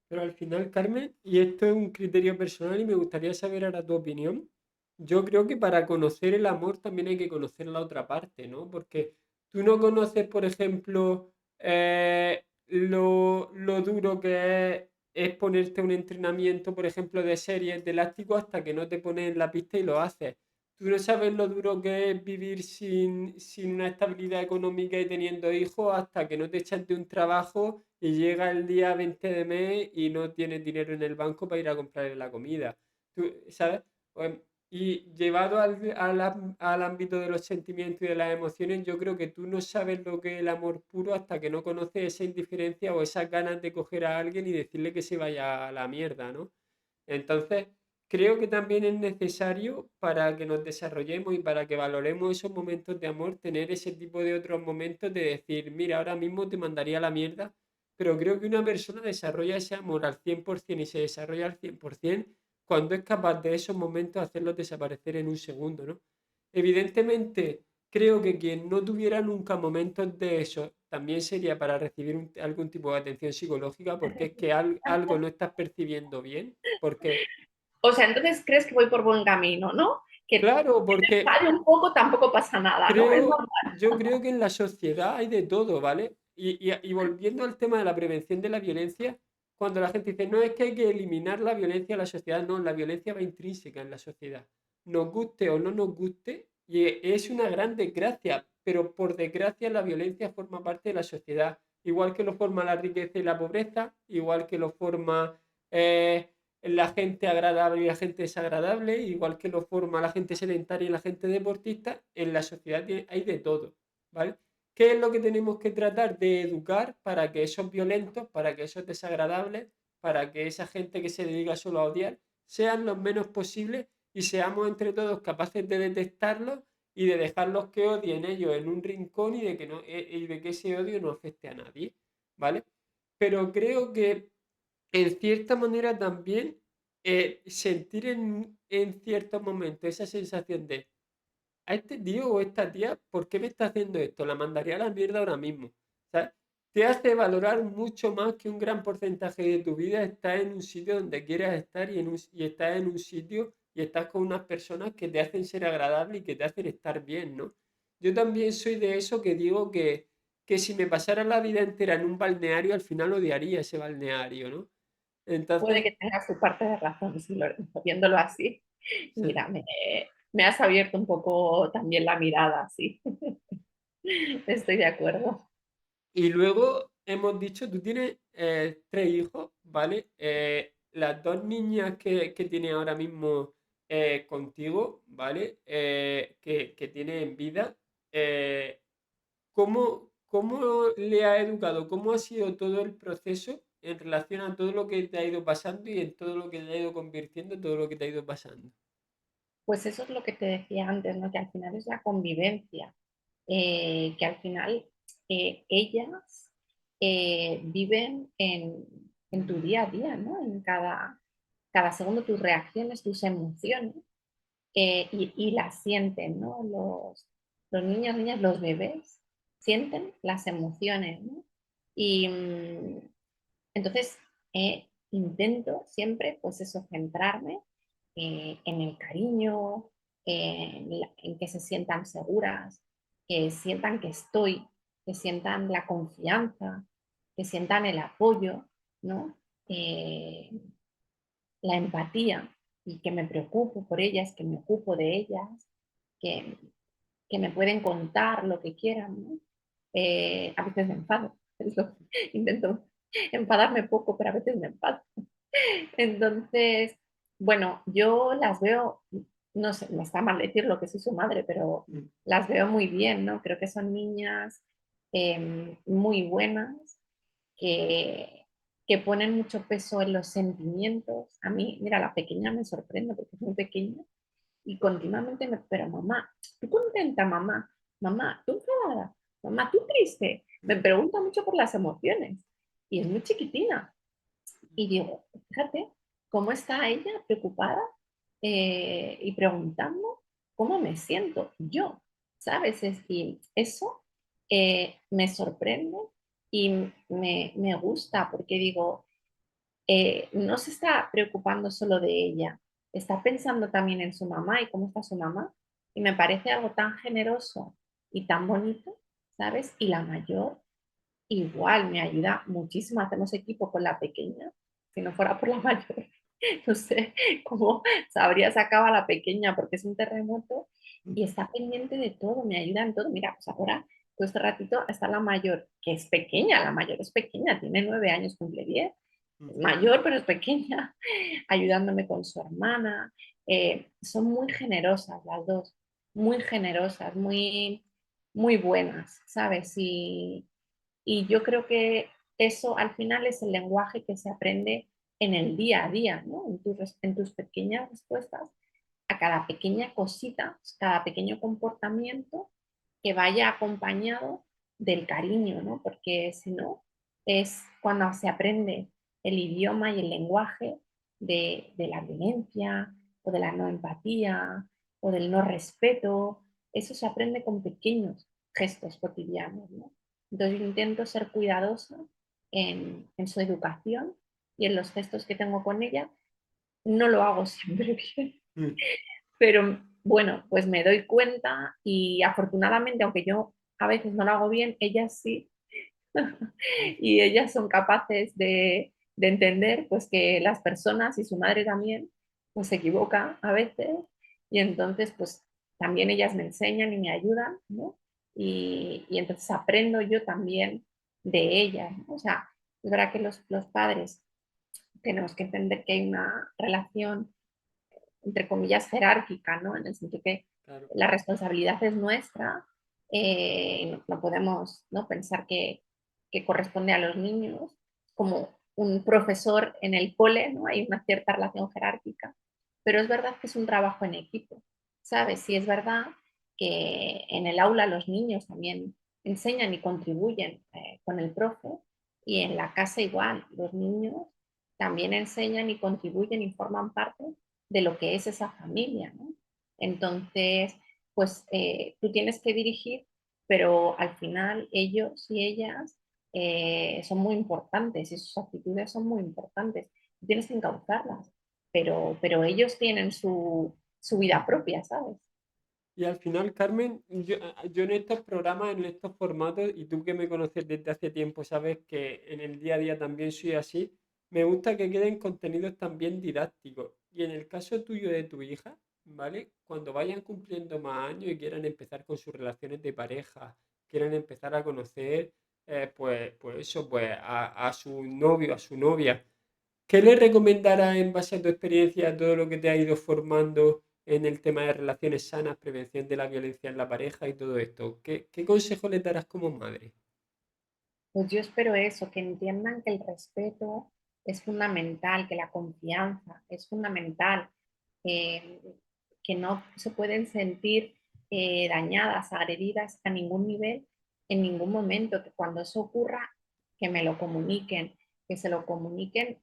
Pero al final, Carmen, y esto es un criterio personal y me gustaría saber ahora tu opinión, yo creo que para conocer el amor también hay que conocer la otra parte, ¿no? Porque tú no conoces, por ejemplo, lo duro que es ponerte un entrenamiento, por ejemplo, de series de elástico hasta que no te pones en la pista y lo haces. Tú no sabes lo duro que es vivir sin una estabilidad económica y teniendo hijos hasta que no te echas de un trabajo y llega el día 20 de mes y no tienes dinero en el banco para ir a comprarle la comida. Tú, ¿sabes? Y llevado al ámbito de los sentimientos y de las emociones, yo creo que tú no sabes lo que es el amor puro hasta que no conoces esa indiferencia o esas ganas de coger a alguien y decirle que se vaya a la mierda, ¿no? Entonces, creo que también es necesario para que nos desarrollemos y para que valoremos esos momentos de amor, tener ese tipo de otros momentos de decir, mira, ahora mismo te mandaría a la mierda, pero creo que una persona desarrolla ese amor al 100% y se desarrolla al 100% cuando es capaz de esos momentos hacerlos desaparecer en un segundo, ¿no? Evidentemente, creo que quien no tuviera nunca momentos de eso también sería para recibir algún tipo de atención psicológica, porque es que algo no estás percibiendo bien, porque, O sea, entonces crees que voy por buen camino, ¿no? claro, Que me porque enfade un poco tampoco pasa nada, ¿no? Es yo creo que en la sociedad hay de todo, ¿vale? Y volviendo al tema de la prevención de la violencia, cuando la gente dice, no es que hay que eliminar la violencia de la sociedad, no, la violencia va intrínseca en la sociedad. Nos guste o no nos guste, y es una gran desgracia, pero por desgracia la violencia forma parte de la sociedad, igual que lo forma la riqueza y la pobreza, igual que lo forma eh, la gente agradable y la gente desagradable, igual que lo forma la gente sedentaria y la gente deportista, en la sociedad hay de todo, ¿vale? ¿Qué es lo que tenemos que tratar de educar para que esos violentos, para que esos desagradables, para que esa gente que se dedica solo a odiar, sean los menos posibles y seamos entre todos capaces de detectarlos y de dejarlos que odien ellos en un rincón y de que, no, y de que ese odio no afecte a nadie, ¿vale? Pero creo que en cierta manera también sentir en ciertos momentos esa sensación de a este tío o esta tía, ¿por qué me está haciendo esto? La mandaría a la mierda ahora mismo. ¿Sabes? Te hace valorar mucho más que un gran porcentaje de tu vida está en un sitio donde quieras estar y estás en un sitio y estás con unas personas que te hacen ser agradable y que te hacen estar bien, ¿no? Yo también soy de eso que digo que si me pasara la vida entera en un balneario, al final odiaría ese balneario, ¿no? puede Entonces, que tenga su parte de razón, sí, Lorenzo, viéndolo así. sí. Mira, me has abierto un poco también la mirada, sí. Estoy de acuerdo. Y luego hemos dicho, tú tienes tres hijos, ¿vale? Las dos niñas que tienes ahora mismo contigo, ¿vale? Que tienen vida, ¿cómo le ha educado? ¿Cómo ha sido todo el proceso en relación a todo lo que te ha ido pasando y en todo lo que te ha ido convirtiendo, todo lo que te ha ido pasando? Pues eso es lo que te decía antes, ¿no? Que al final es la convivencia, que al final ellas viven en tu día a día, ¿no? En cada segundo tus reacciones, tus emociones, y las sienten, ¿no? Los niños, niñas, los bebés sienten las emociones, ¿no? Y entonces intento siempre, pues eso, centrarme en el cariño, en que se sientan seguras, que sientan que estoy, que sientan la confianza, que sientan el apoyo, ¿no? Eh, la empatía y que me preocupo por ellas, que me ocupo de ellas, que, que me pueden contar lo que quieran, ¿no? A veces me enfado, intento enfadarme poco, pero a veces me enfado. Entonces, bueno, yo las veo, no sé, me está mal decir lo que soy su madre, pero Mm. las veo muy bien, ¿no? Creo que son niñas muy buenas, que, que ponen mucho peso en los sentimientos. A mí, mira, la pequeña me sorprende porque es muy pequeña y continuamente me, pero mamá, ¿tú contenta, mamá? Mamá, ¿tú enfadada? Mamá, ¿tú triste? Me pregunta mucho por las emociones y es muy chiquitina. Y digo, fíjate cómo está ella preocupada y preguntando cómo me siento yo, ¿sabes? Y eso me sorprende y me gusta porque digo, no se está preocupando solo de ella, está pensando también en su mamá y cómo está su mamá. Y me parece algo tan generoso y tan bonito, ¿sabes? Y la mayor igual me ayuda muchísimo. Hacemos equipo con la pequeña. Si no fuera por la mayor, no sé cómo se habría sacado a la pequeña porque es un terremoto y está pendiente de todo, me ayuda en todo. Mira, pues ahora, todo este ratito está la mayor, que es pequeña, la mayor es pequeña, tiene 9 años, cumple 10. Es mayor, pero es pequeña, ayudándome con su hermana. Son muy generosas las dos, muy generosas, muy buenas, ¿sabes? Y yo creo que eso al final es el lenguaje que se aprende en el día a día, ¿no? En tus pequeñas respuestas a cada pequeña cosita, cada pequeño comportamiento que vaya acompañado del cariño, ¿no? Porque si no, es cuando se aprende el idioma y el lenguaje de la violencia o de la no empatía o del no respeto. eso se aprende con pequeños gestos cotidianos, ¿no? Entonces yo intento ser cuidadosa en su educación y en los gestos que tengo con ella. No lo hago siempre bien, Mm. pero bueno, pues me doy cuenta y afortunadamente, aunque yo a veces no lo hago bien, ellas sí, y ellas son capaces de entender pues que las personas y su madre también pues se equivocan a veces y entonces pues también ellas me enseñan y me ayudan, ¿no? Y entonces aprendo yo también de ellas, ¿no? O sea, es verdad que los padres tenemos que entender que hay una relación entre comillas jerárquica, ¿no? En el sentido que Claro. la responsabilidad es nuestra, no podemos, ¿no?, pensar que corresponde a los niños, como un profesor en el cole, ¿no? Hay una cierta relación jerárquica, pero es verdad que es un trabajo en equipo, ¿sabes? Sí es verdad que en el aula los niños también enseñan y contribuyen con el profe, y en la casa igual, los niños también enseñan y contribuyen y forman parte de lo que es esa familia, ¿no? Entonces, pues tú tienes que dirigir, pero al final ellos y ellas son muy importantes y sus actitudes son muy importantes. Tienes que encauzarlas, pero ellos tienen su vida propia, ¿sabes? Y al final, Carmen, yo en estos programas, en estos formatos, y tú que me conoces desde hace tiempo, sabes que en el día a día también soy así, me gusta que queden contenidos también didácticos. Y en el caso tuyo de tu hija, ¿vale? Cuando vayan cumpliendo más años y quieran empezar con sus relaciones de pareja, quieran empezar a conocer, pues eso, pues a su novio, a su novia. ¿Qué le recomendarás en base a tu experiencia, todo lo que te ha ido formando en el tema de relaciones sanas, prevención de la violencia en la pareja y todo esto? ¿Qué consejo le darás como madre? Pues yo espero eso, que entiendan que el respeto es fundamental, que la confianza es fundamental, eh, que no se pueden sentir dañadas, agredidas a ningún nivel, en ningún momento, que cuando eso ocurra, que me lo comuniquen, que se lo comuniquen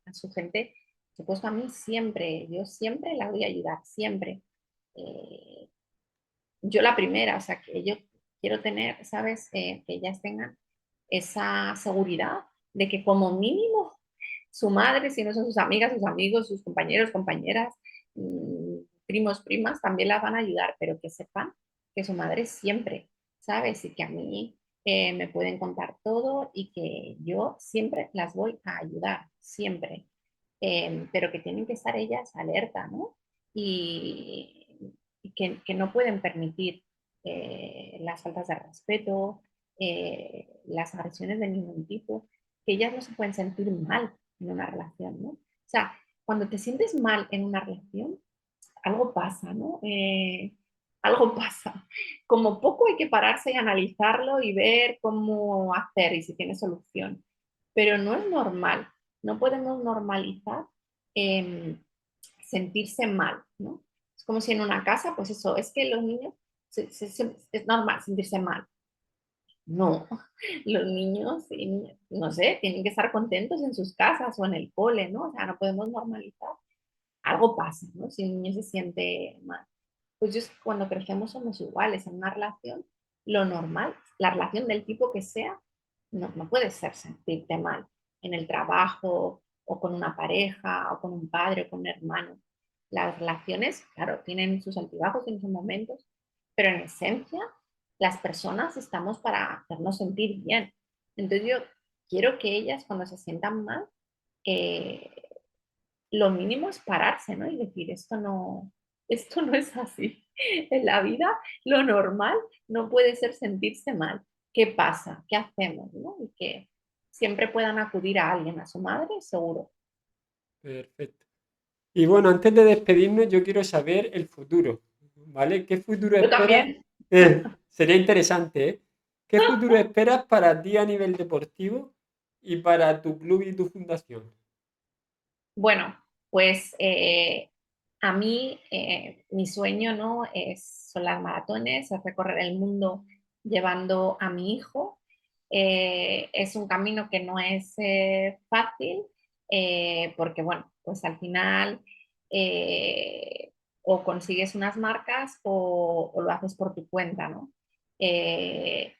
a su gente. Supuesto a mí siempre, yo siempre la voy a ayudar, siempre. Eh, yo la primera, o sea, que yo quiero tener, ¿sabes? Que ellas tengan esa seguridad de que como mínimo su madre, si no son sus amigas, sus amigos, sus compañeros, compañeras, primos, primas, también las van a ayudar, pero que sepan que su madre siempre, ¿sabes? Y que a mí me pueden contar todo y que yo siempre las voy a ayudar, siempre. Pero que tienen que estar ellas alerta, ¿no? Y que no pueden permitir las faltas de respeto, las agresiones de ningún tipo, que ellas no se pueden sentir mal en una relación, ¿no? O sea, cuando te sientes mal en una relación, algo pasa, ¿no? Algo pasa. Como poco hay que pararse y analizarlo y ver cómo hacer y si tiene solución. Pero no es normal. No podemos normalizar eh, sentirse mal, ¿no? Es como si en una casa, pues eso, es que los niños, es normal sentirse mal. No, los niños, no sé, tienen que estar contentos en sus casas o en el cole, ¿no? O sea, no podemos normalizar. Algo pasa, ¿no? Si un niño se siente mal. Pues yo, cuando crecemos somos iguales en una relación, lo normal, la relación del tipo que sea, no puede ser sentirte mal en el trabajo o con una pareja o con un padre o con un hermano. Las relaciones, claro, tienen sus altibajos, tienen sus momentos, pero en esencia las personas estamos para hacernos sentir bien. Entonces yo quiero que ellas cuando se sientan mal, eh, lo mínimo es pararse, ¿no? Y decir, esto no es así. En la vida, lo normal no puede ser sentirse mal. ¿Qué pasa? ¿Qué hacemos? ¿No? Y que siempre puedan acudir a alguien, a su madre, seguro. Perfecto. Y bueno, antes de despedirnos, yo quiero saber el futuro, ¿vale? ¿Qué futuro Yo esperas? también. Sería interesante, ¿eh? ¿Qué futuro esperas para ti a nivel deportivo y para tu club y tu fundación? Bueno, pues a mí mi sueño, ¿no? Son las maratones, es recorrer el mundo llevando a mi hijo. Es un camino que no es fácil porque, bueno, pues al final o consigues unas marcas o lo haces por tu cuenta, ¿no? Eh,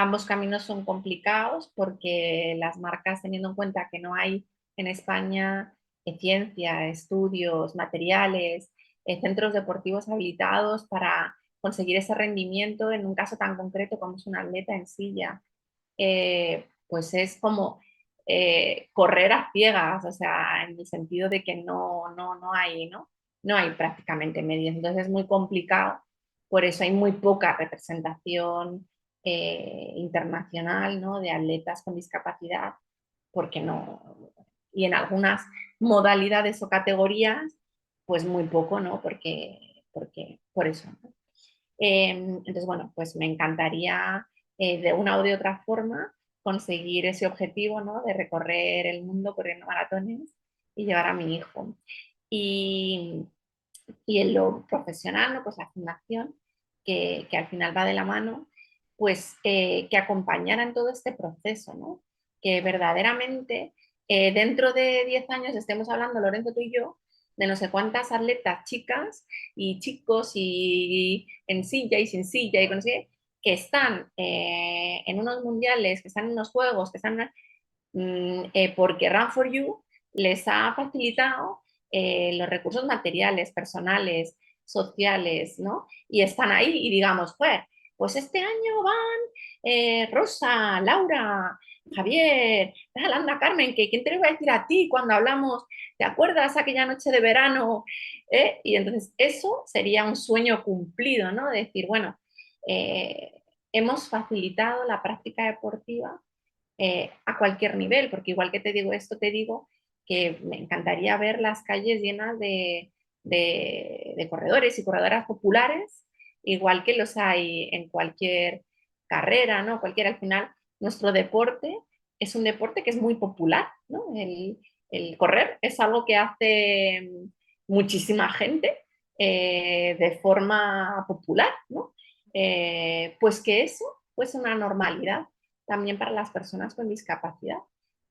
Ambos caminos son complicados porque las marcas, teniendo en cuenta que no hay en España ciencia, estudios, materiales, centros deportivos habilitados para conseguir ese rendimiento en un caso tan concreto como es un atleta en silla, pues es como correr a ciegas, o sea, en el sentido de que no hay, ¿no? No hay prácticamente medios, entonces es muy complicado, por eso hay muy poca representación internacional, ¿no? De atletas con discapacidad, porque no, y en algunas modalidades o categorías, pues muy poco, ¿no? Porque por eso, ¿no? Entonces, bueno, pues me encantaría de una o de otra forma conseguir ese objetivo, ¿no? De recorrer el mundo corriendo maratones y llevar a mi hijo. Y, y en lo profesional, ¿no? Pues la fundación, que al final va de la mano, pues que acompañara en todo este proceso, ¿no? Que verdaderamente dentro de 10 años estemos hablando, Lorenzo, tú y yo, de no sé cuántas atletas chicas y chicos y en silla y sin silla y con que están en unos mundiales, que están en unos juegos, que están porque Run for You les ha facilitado los recursos materiales, personales, sociales, ¿no? Y están ahí y digamos, pues este año van Rosa, Laura, Javier, anda Carmen, que quién te lo iba a decir a ti cuando hablamos, ¿te acuerdas aquella noche de verano? Y entonces eso sería un sueño cumplido, ¿no? De decir, bueno, hemos facilitado la práctica deportiva a cualquier nivel, porque igual que te digo esto, te digo que me encantaría ver las calles llenas de corredores y corredoras populares, igual que los hay en cualquier carrera, ¿no? Cualquier, al final, nuestro deporte es un deporte que es muy popular, ¿no? El correr es algo que hace muchísima gente de forma popular, ¿no? Pues que eso pues una normalidad también para las personas con discapacidad.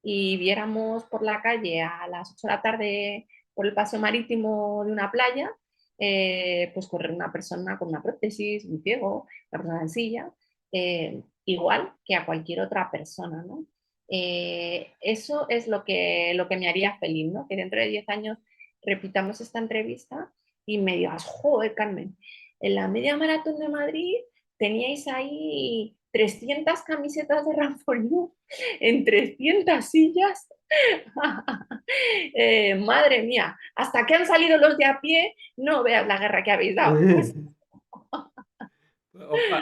Y viéramos por la calle a las 8 de la tarde por el paseo marítimo de una playa, pues correr una persona con una prótesis, un ciego, una persona en silla, igual que a cualquier otra persona, ¿no? Eso es lo que me haría feliz, ¿no? Que dentro de 10 años repitamos esta entrevista y me digas, joder, Carmen, en la media maratón de Madrid teníais ahí 300 camisetas de Run for You en 300 sillas. Madre mía, hasta que han salido los de a pie, no veas la guerra que habéis dado. Pues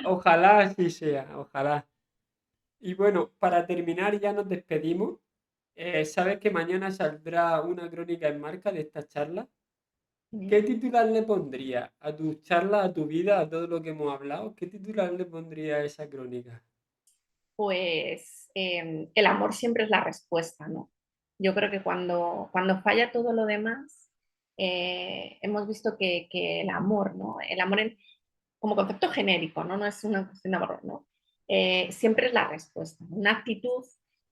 Ojalá así sea, ojalá. Y bueno, para terminar ya nos despedimos. ¿Sabes que mañana saldrá una crónica en marca de esta charla? ¿Qué titular le pondría a tu charla, a tu vida, a todo lo que hemos hablado? ¿Qué titular le pondría a esa crónica? pues el amor siempre es la respuesta, ¿no? Yo creo que cuando falla todo lo demás, hemos visto que el amor, ¿no? El amor como concepto genérico, ¿no? No es una cuestión de amor, ¿no? Siempre es la respuesta. Una actitud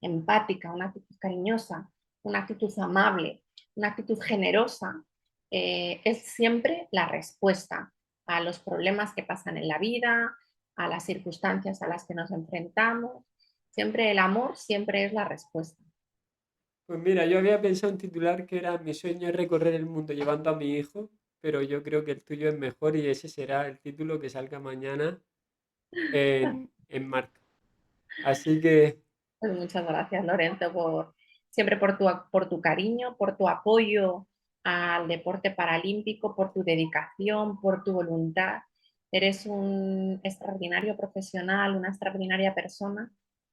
empática, una actitud cariñosa, una actitud amable, una actitud generosa, es siempre la respuesta a los problemas que pasan en la vida, a las circunstancias a las que nos enfrentamos. Siempre el amor, siempre es la respuesta. Pues mira, yo había pensado un titular que era mi sueño es recorrer el mundo llevando a mi hijo, pero yo creo que el tuyo es mejor y ese será el título que salga mañana en marca. Así que, Pues muchas gracias, Lorenzo, siempre por tu cariño, por tu apoyo al deporte paralímpico, por tu dedicación, por tu voluntad. Eres un extraordinario profesional, una extraordinaria persona.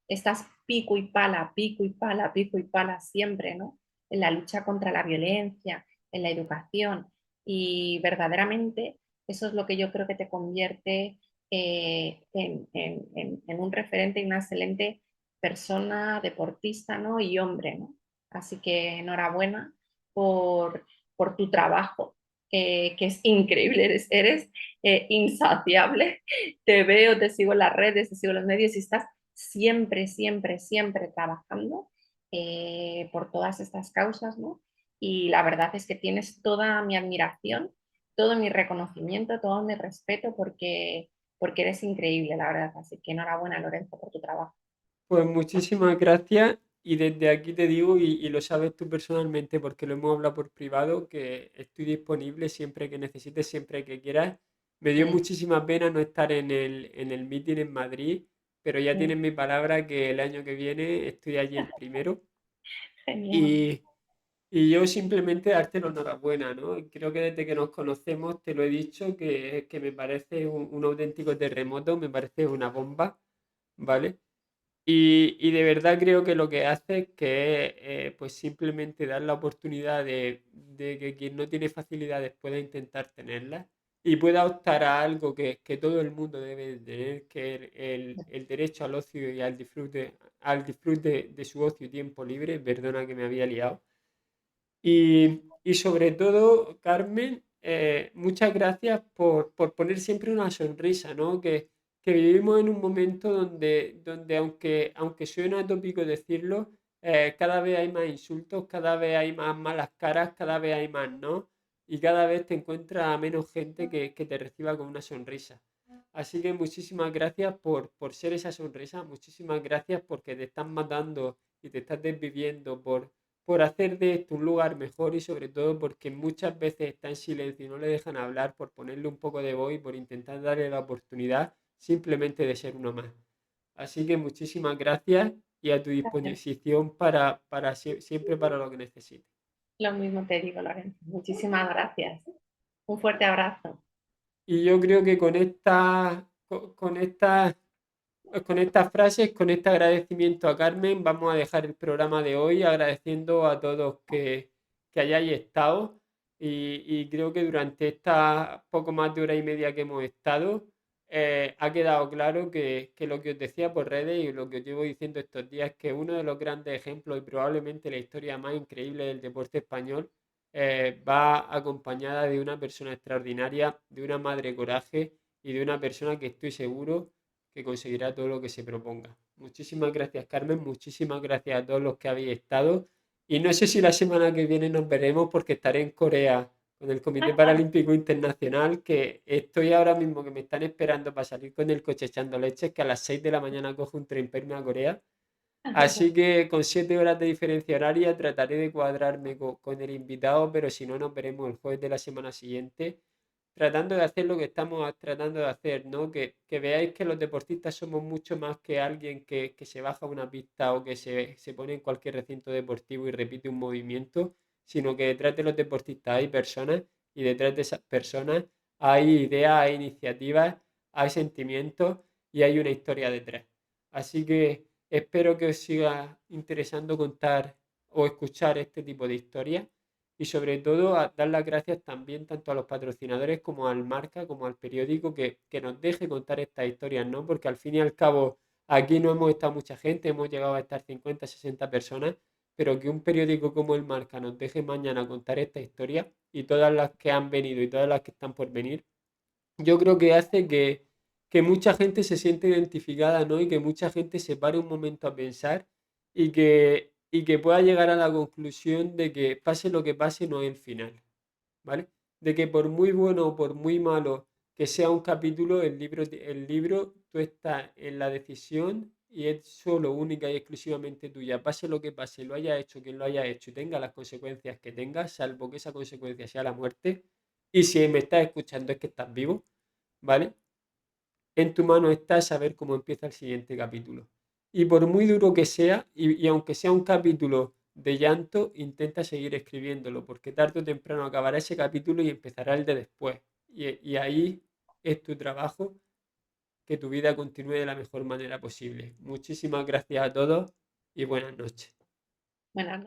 Estás pico y pala, pico y pala, pico y pala siempre, ¿no? En la lucha contra la violencia, en la educación. Y verdaderamente eso es lo que yo creo que te convierte en un referente y una excelente persona, deportista, ¿no? Y hombre, ¿no? Así que enhorabuena por, por tu trabajo, que es increíble, eres insaciable. Te veo, te sigo en las redes, te sigo en los medios y estás siempre, siempre, siempre trabajando por todas estas causas, ¿no? Y la verdad es que tienes toda mi admiración todo mi reconocimiento, todo mi respeto porque eres increíble, la verdad. Así que enhorabuena, Lorenzo, por tu trabajo. Pues muchísimas gracias y desde aquí te digo, y lo sabes tú personalmente porque lo hemos hablado por privado, que estoy disponible siempre que necesites, siempre que quieras. Me dio Mm, muchísima pena no estar en el meeting en Madrid, pero ya mm, tienes mi palabra que el año que viene estoy allí el primero. genial. Y, y yo simplemente darte la enhorabuena, ¿no? Creo que desde que nos conocemos te lo he dicho, que me parece un auténtico terremoto, me parece una bomba, ¿vale? Y de verdad creo que lo que hace es que pues simplemente dar la oportunidad de que quien no tiene facilidades pueda intentar tenerlas y pueda optar a algo que todo el mundo debe de tener, que es el derecho al ocio y al disfrute de su ocio y tiempo libre. Perdona que me había liado. Y sobre todo, Carmen, muchas gracias por poner siempre una sonrisa, ¿no? Que vivimos en un momento donde aunque suena tópico decirlo, cada vez hay más insultos, cada vez hay más malas caras, cada vez hay más, ¿no? Y cada vez te encuentras a menos gente que te reciba con una sonrisa. Así que muchísimas gracias por ser esa sonrisa, muchísimas gracias porque te estás matando y te estás desviviendo por hacer de esto un lugar mejor y sobre todo porque muchas veces está en silencio y no le dejan hablar por ponerle un poco de voz y por intentar darle la oportunidad simplemente de ser uno más. Así que muchísimas gracias y a tu Gracias. disposición siempre para lo que necesites. Lo mismo te digo, Lorenzo. Muchísimas gracias. Un fuerte abrazo. Y yo creo que con estas frases, con este agradecimiento a Carmen, vamos a dejar el programa de hoy agradeciendo a todos que hayáis estado y creo que durante esta poco más de hora y media que hemos estado, ha quedado claro que lo que os decía por redes y lo que os llevo diciendo estos días es que uno de los grandes ejemplos y probablemente la historia más increíble del deporte español va acompañada de una persona extraordinaria, de una madre coraje y de una persona que estoy seguro que conseguirá todo lo que se proponga. Muchísimas gracias, Carmen. Muchísimas gracias a todos los que habéis estado. Y no sé si la semana que viene nos veremos porque estaré en Corea con el Comité Paralímpico Internacional, que estoy ahora mismo que me están esperando para salir con el coche echando leches, que a las 6 de la mañana cojo un tren para irme a Corea. Así que con 7 horas de diferencia horaria trataré de cuadrarme con el invitado, pero si no nos veremos el jueves de la semana siguiente tratando de hacer lo que estamos tratando de hacer, ¿no? Que veáis que los deportistas somos mucho más que alguien que se baja a una pista o que se pone en cualquier recinto deportivo y repite un movimiento, sino que detrás de los deportistas hay personas y detrás de esas personas hay ideas, hay iniciativas, hay sentimientos y hay una historia detrás. Así que espero que os siga interesando contar o escuchar este tipo de historias y sobre todo a dar las gracias también tanto a los patrocinadores como al marca, como al periódico que nos deje contar estas historias, ¿no? Porque al fin y al cabo aquí no hemos estado mucha gente, hemos llegado a estar 50, 60 personas, pero que un periódico como el marca nos deje mañana contar esta historia y todas las que han venido y todas las que están por venir, yo creo que hace que mucha gente se siente identificada, ¿no? Y que mucha gente se pare un momento a pensar y que pueda llegar a la conclusión de que pase lo que pase, no es el final, ¿vale? De que por muy bueno o por muy malo que sea un capítulo, el libro, tú estás en la decisión y es solo, única y exclusivamente tuya. Pase lo que pase, lo haya hecho quien lo haya hecho y tenga las consecuencias que tenga, salvo que esa consecuencia sea la muerte. Y si me estás escuchando es que estás vivo, ¿vale? En tu mano está saber cómo empieza el siguiente capítulo. Y por muy duro que sea, y aunque sea un capítulo de llanto, intenta seguir escribiéndolo, porque tarde o temprano acabará ese capítulo y empezará el de después. Y ahí es tu trabajo, que tu vida continúe de la mejor manera posible. Muchísimas gracias a todos y buenas noches. Buenas